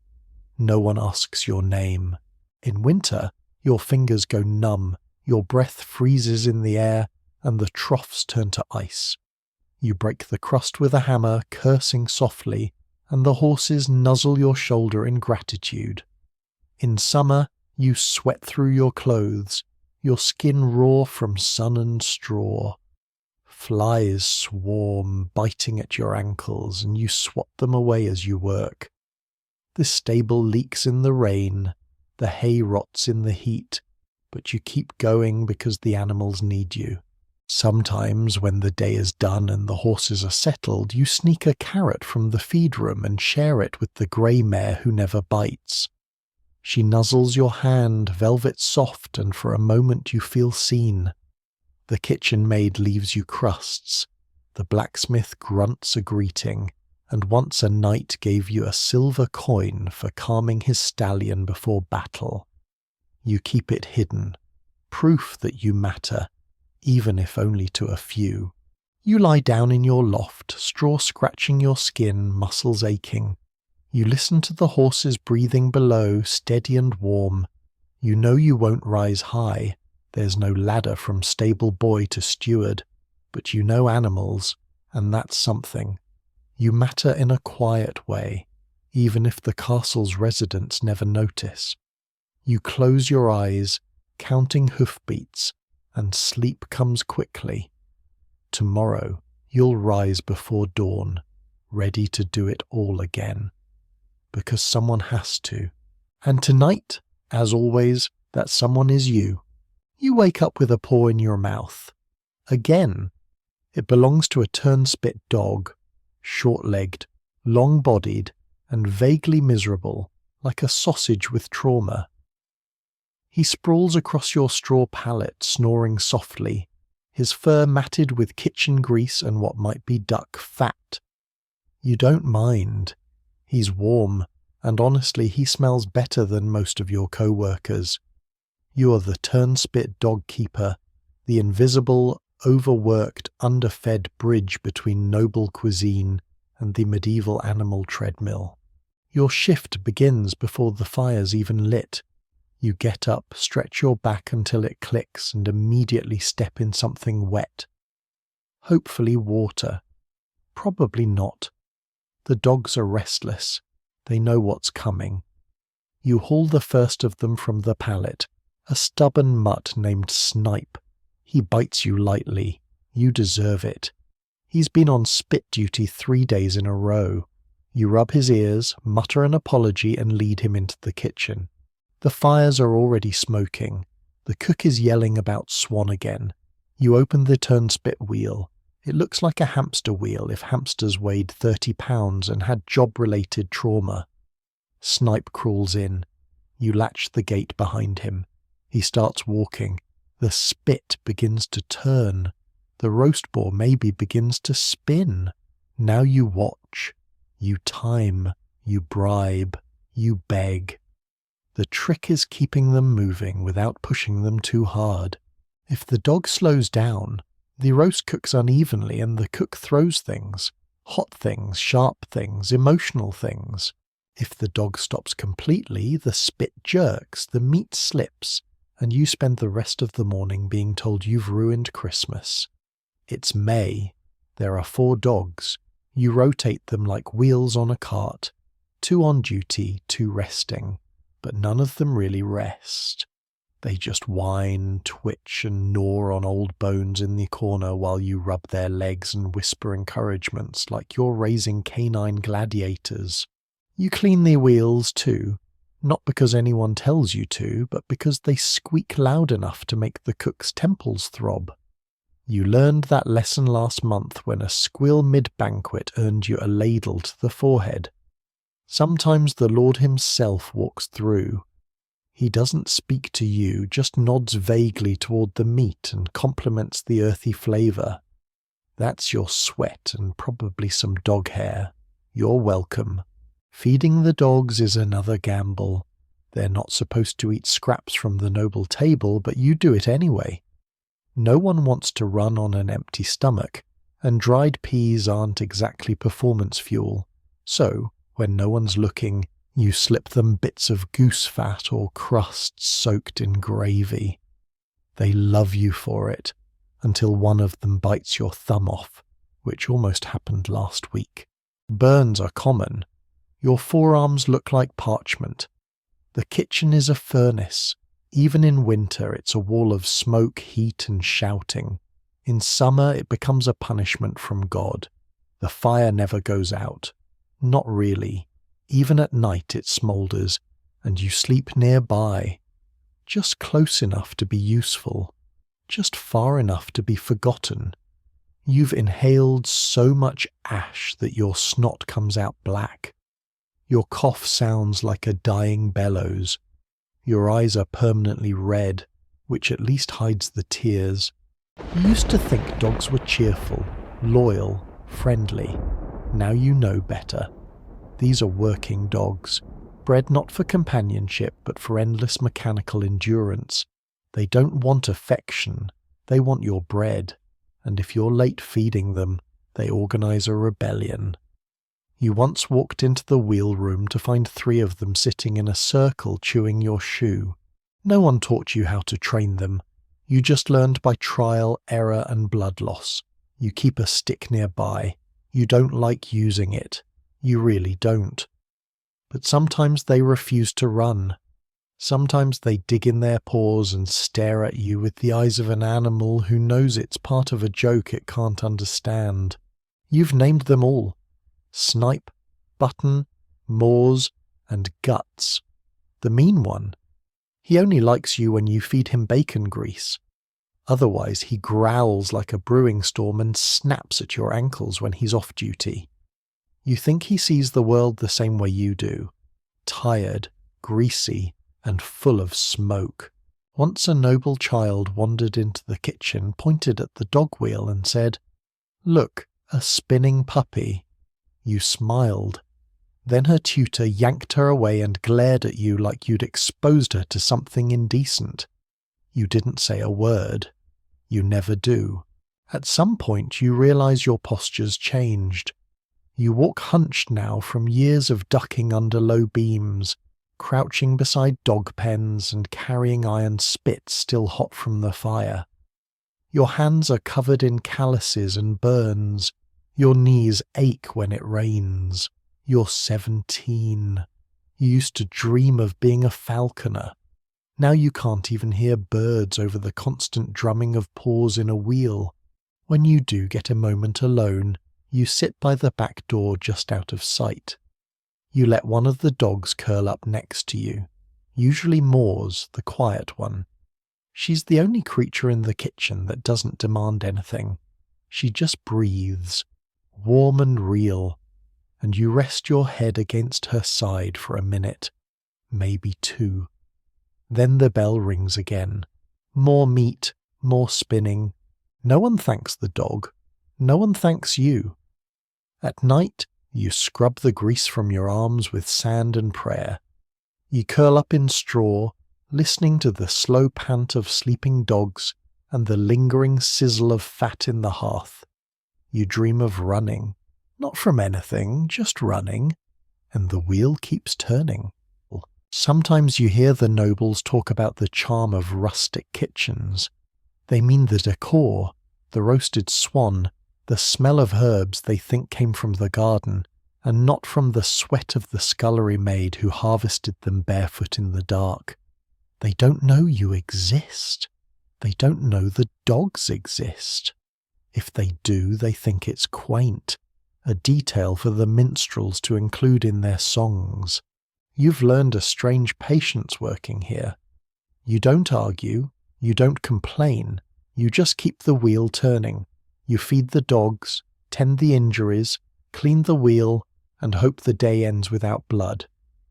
No one asks your name. In winter, your fingers go numb, your breath freezes in the air, and the troughs turn to ice. You break the crust with a hammer, cursing softly, and the horses nuzzle your shoulder in gratitude. In summer, you sweat through your clothes, your skin raw from sun and straw. Flies swarm, biting at your ankles, and you swat them away as you work. The stable leaks in the rain, the hay rots in the heat, but you keep going because the animals need you. Sometimes, when the day is done and the horses are settled, you sneak a carrot from the feed room and share it with the grey mare who never bites. She nuzzles your hand, velvet soft, and for a moment you feel seen. The kitchen maid leaves you crusts. The blacksmith grunts a greeting, and once a knight gave you a silver coin for calming his stallion before battle. You keep it hidden, proof that you matter, even if only to a few. You lie down in your loft, straw scratching your skin, muscles aching. You listen to the horses breathing below, steady and warm. You know you won't rise high. There's no ladder from stable boy to steward, but you know animals, and that's something. You matter in a quiet way, even if the castle's residents never notice. You close your eyes, counting hoofbeats, and sleep comes quickly. Tomorrow you'll rise before dawn, ready to do it all again. Because someone has to. And tonight, as always, that someone is you. You wake up with a paw in your mouth. Again. It belongs to a turnspit dog, short-legged, long-bodied, and vaguely miserable, like a sausage with trauma. He sprawls across your straw pallet, snoring softly, his fur matted with kitchen grease and what might be duck fat. You don't mind. He's warm, and honestly he smells better than most of your co-workers. You are the turnspit dog keeper, the invisible, overworked, underfed bridge between noble cuisine and the medieval animal treadmill. Your shift begins before the fire's even lit. You get up, stretch your back until it clicks, and immediately step in something wet. Hopefully water. Probably not. The dogs are restless. They know what's coming. You haul the first of them from the pallet, a stubborn mutt named Snipe. He bites you lightly. You deserve it. He's been on spit duty 3 days in a row. You rub his ears, mutter an apology, and lead him into the kitchen. The fires are already smoking. The cook is yelling about Swan again. You open the turnspit wheel. It looks like a hamster wheel if hamsters weighed 30 pounds and had job-related trauma. Snipe crawls in. You latch the gate behind him. He starts walking. The spit begins to turn. The roast boar maybe begins to spin. Now you watch. You time. You bribe. You beg. The trick is keeping them moving without pushing them too hard. If the dog slows down, the roast cooks unevenly and the cook throws things. Hot things, sharp things, emotional things. If the dog stops completely, the spit jerks, the meat slips, and you spend the rest of the morning being told you've ruined Christmas. It's May. There are 4 dogs. You rotate them like wheels on a cart. 2 on duty, 2 resting. But none of them really rest. They just whine, twitch, and gnaw on old bones in the corner while you rub their legs and whisper encouragements like you're raising canine gladiators. You clean the wheels too, not because anyone tells you to, but because they squeak loud enough to make the cook's temples throb. You learned that lesson last month when a squill mid-banquet earned you a ladle to the forehead. Sometimes the Lord himself walks through. He doesn't speak to you, just nods vaguely toward the meat and compliments the earthy flavour. That's your sweat and probably some dog hair. You're welcome. Feeding the dogs is another gamble. They're not supposed to eat scraps from the noble table, but you do it anyway. No one wants to run on an empty stomach, and dried peas aren't exactly performance fuel. So, when no one's looking, you slip them bits of goose fat or crusts soaked in gravy. They love you for it, until one of them bites your thumb off, which almost happened last week. Burns are common. Your forearms look like parchment. The kitchen is a furnace. Even in winter, it's a wall of smoke, heat, and shouting. In summer, it becomes a punishment from God. The fire never goes out. Not really. Even at night it smoulders, and you sleep nearby. Just close enough to be useful. Just far enough to be forgotten. You've inhaled so much ash that your snot comes out black. Your cough sounds like a dying bellows. Your eyes are permanently red, which at least hides the tears. You used to think dogs were cheerful, loyal, friendly. Now you know better. These are working dogs, bred not for companionship but for endless mechanical endurance. They don't want affection, they want your bread, and if you're late feeding them, they organize a rebellion. You once walked into the wheel room to find 3 of them sitting in a circle chewing your shoe. No one taught you how to train them. You just learned by trial, error, and blood loss. You keep a stick nearby. You don't like using it. You really don't. But sometimes they refuse to run. Sometimes they dig in their paws and stare at you with the eyes of an animal who knows it's part of a joke it can't understand. You've named them all. Snipe, Button, Maws, and Guts. The mean one. He only likes you when you feed him bacon grease. Otherwise he growls like a brewing storm and snaps at your ankles when he's off duty. You think he sees the world the same way you do. Tired, greasy, and full of smoke. Once a noble child wandered into the kitchen, pointed at the dog wheel and said, "Look, a spinning puppy." You smiled. Then her tutor yanked her away and glared at you like you'd exposed her to something indecent. You didn't say a word. You never do. At some point you realize your posture's changed. You walk hunched now from years of ducking under low beams, crouching beside dog pens and carrying iron spits still hot from the fire. Your hands are covered in calluses and burns. Your knees ache when it rains. You're 17. You used to dream of being a falconer. Now you can't even hear birds over the constant drumming of paws in a wheel. When you do get a moment alone, you sit by the back door just out of sight. You let one of the dogs curl up next to you, usually Maws, the quiet one. She's the only creature in the kitchen that doesn't demand anything. She just breathes, warm and real, and you rest your head against her side for a minute, maybe 2. Then the bell rings again. More meat, more spinning. No one thanks the dog. No one thanks you. At night, you scrub the grease from your arms with sand and prayer. You curl up in straw, listening to the slow pant of sleeping dogs and the lingering sizzle of fat in the hearth. You dream of running. Not from anything, just running, and the wheel keeps turning. Sometimes you hear the nobles talk about the charm of rustic kitchens. They mean the decor, the roasted swan, the smell of herbs they think came from the garden, and not from the sweat of the scullery maid who harvested them barefoot in the dark. They don't know you exist. They don't know the dogs exist. If they do, they think it's quaint, a detail for the minstrels to include in their songs. You've learned a strange patience working here. You don't argue, you don't complain, you just keep the wheel turning. You feed the dogs, tend the injuries, clean the wheel, and hope the day ends without blood.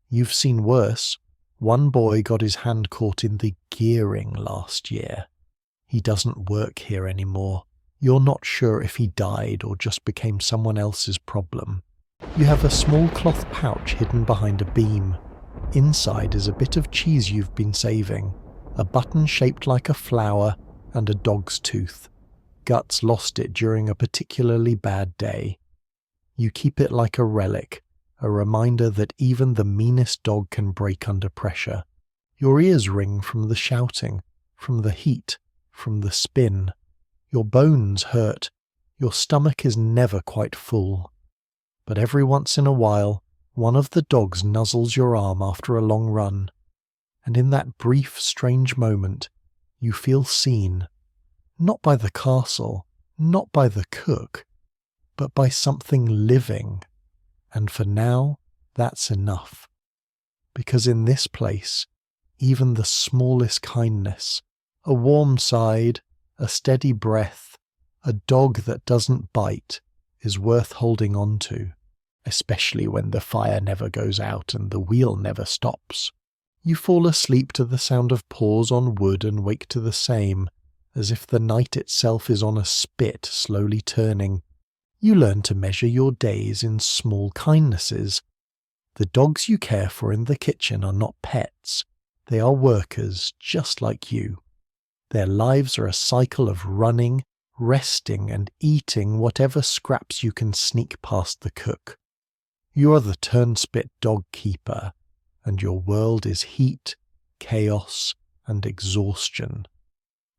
You've seen worse. One boy got his hand caught in the gearing last year. He doesn't work here anymore. You're not sure if he died or just became someone else's problem. You have a small cloth pouch hidden behind a beam. Inside is a bit of cheese you've been saving, a button shaped like a flower, and a dog's tooth. Guts lost it during a particularly bad day. You keep it like a relic, a reminder that even the meanest dog can break under pressure. Your ears ring from the shouting, from the heat, from the spin. Your bones hurt. Your stomach is never quite full. But every once in a while, one of the dogs nuzzles your arm after a long run. And in that brief, strange moment, you feel seen. Not by the castle, not by the cook, but by something living. And for now, that's enough. Because in this place, even the smallest kindness, a warm side, a steady breath, a dog that doesn't bite, is worth holding on to, especially when the fire never goes out and the wheel never stops. You fall asleep to the sound of paws on wood and wake to the same, as if the night itself is on a spit slowly turning. You learn to measure your days in small kindnesses. The dogs you care for in the kitchen are not pets. They are workers just like you. Their lives are a cycle of running, resting, and eating whatever scraps you can sneak past the cook. You are the turnspit dog keeper, and your world is heat, chaos, and exhaustion.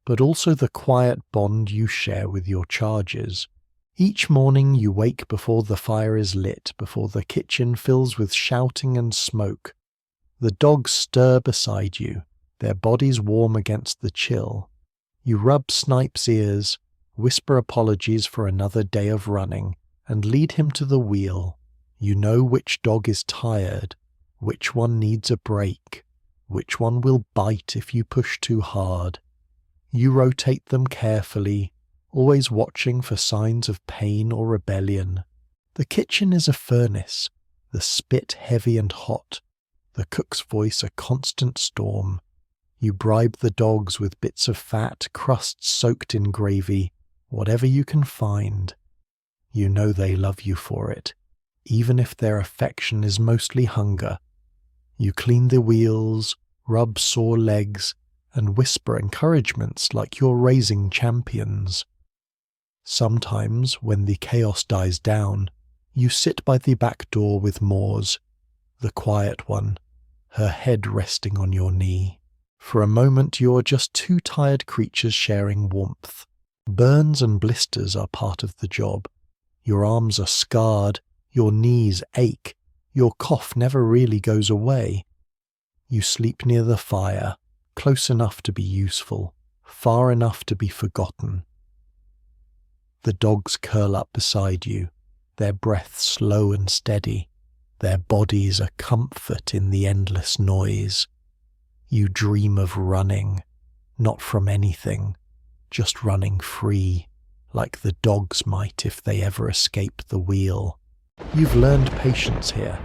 But also the quiet bond you share with your charges. Each morning you wake before the fire is lit, before the kitchen fills with shouting and smoke. The dogs stir beside you, their bodies warm against the chill. You rub Snipe's ears, whisper apologies for another day of running, and lead him to the wheel. You know which dog is tired, which one needs a break, which one will bite if you push too hard. You rotate them carefully, always watching for signs of pain or rebellion. The kitchen is a furnace, the spit heavy and hot, the cook's voice a constant storm. You bribe the dogs with bits of fat, crusts soaked in gravy, whatever you can find. You know they love you for it, even if their affection is mostly hunger. You clean the wheels, rub sore legs, and whisper encouragements like you're raising champions. Sometimes, when the chaos dies down, you sit by the back door with Moors, the quiet one, her head resting on your knee. For a moment you're just two tired creatures sharing warmth. Burns and blisters are part of the job. Your arms are scarred, your knees ache, your cough never really goes away. You sleep near the fire, close enough to be useful, far enough to be forgotten. The dogs curl up beside you, their breath slow and steady, their bodies a comfort in the endless noise. You dream of running, not from anything, just running free, like the dogs might if they ever escape the wheel. You've learned patience here.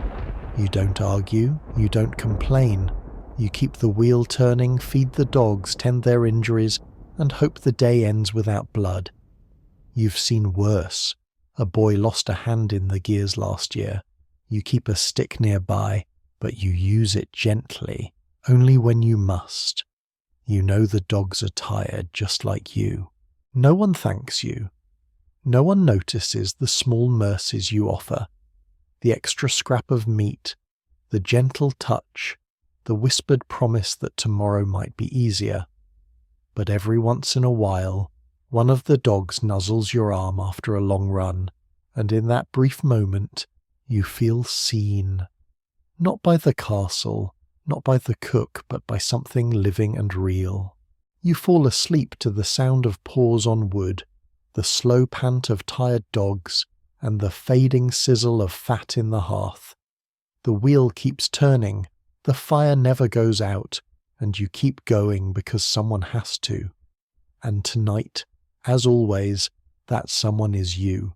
You don't argue, you don't complain. You keep the wheel turning, feed the dogs, tend their injuries, and hope the day ends without blood. You've seen worse. A boy lost a hand in the gears last year. You keep a stick nearby, but you use it gently, only when you must. You know the dogs are tired just like you. No one thanks you. No one notices the small mercies you offer, the extra scrap of meat, the gentle touch, the whispered promise that tomorrow might be easier. But every once in a while, one of the dogs nuzzles your arm after a long run, and in that brief moment, you feel seen. Not by the castle, not by the cook, but by something living and real. You fall asleep to the sound of paws on wood, the slow pant of tired dogs, and the fading sizzle of fat in the hearth. The wheel keeps turning, the fire never goes out, and you keep going because someone has to. And tonight, as always, that someone is you.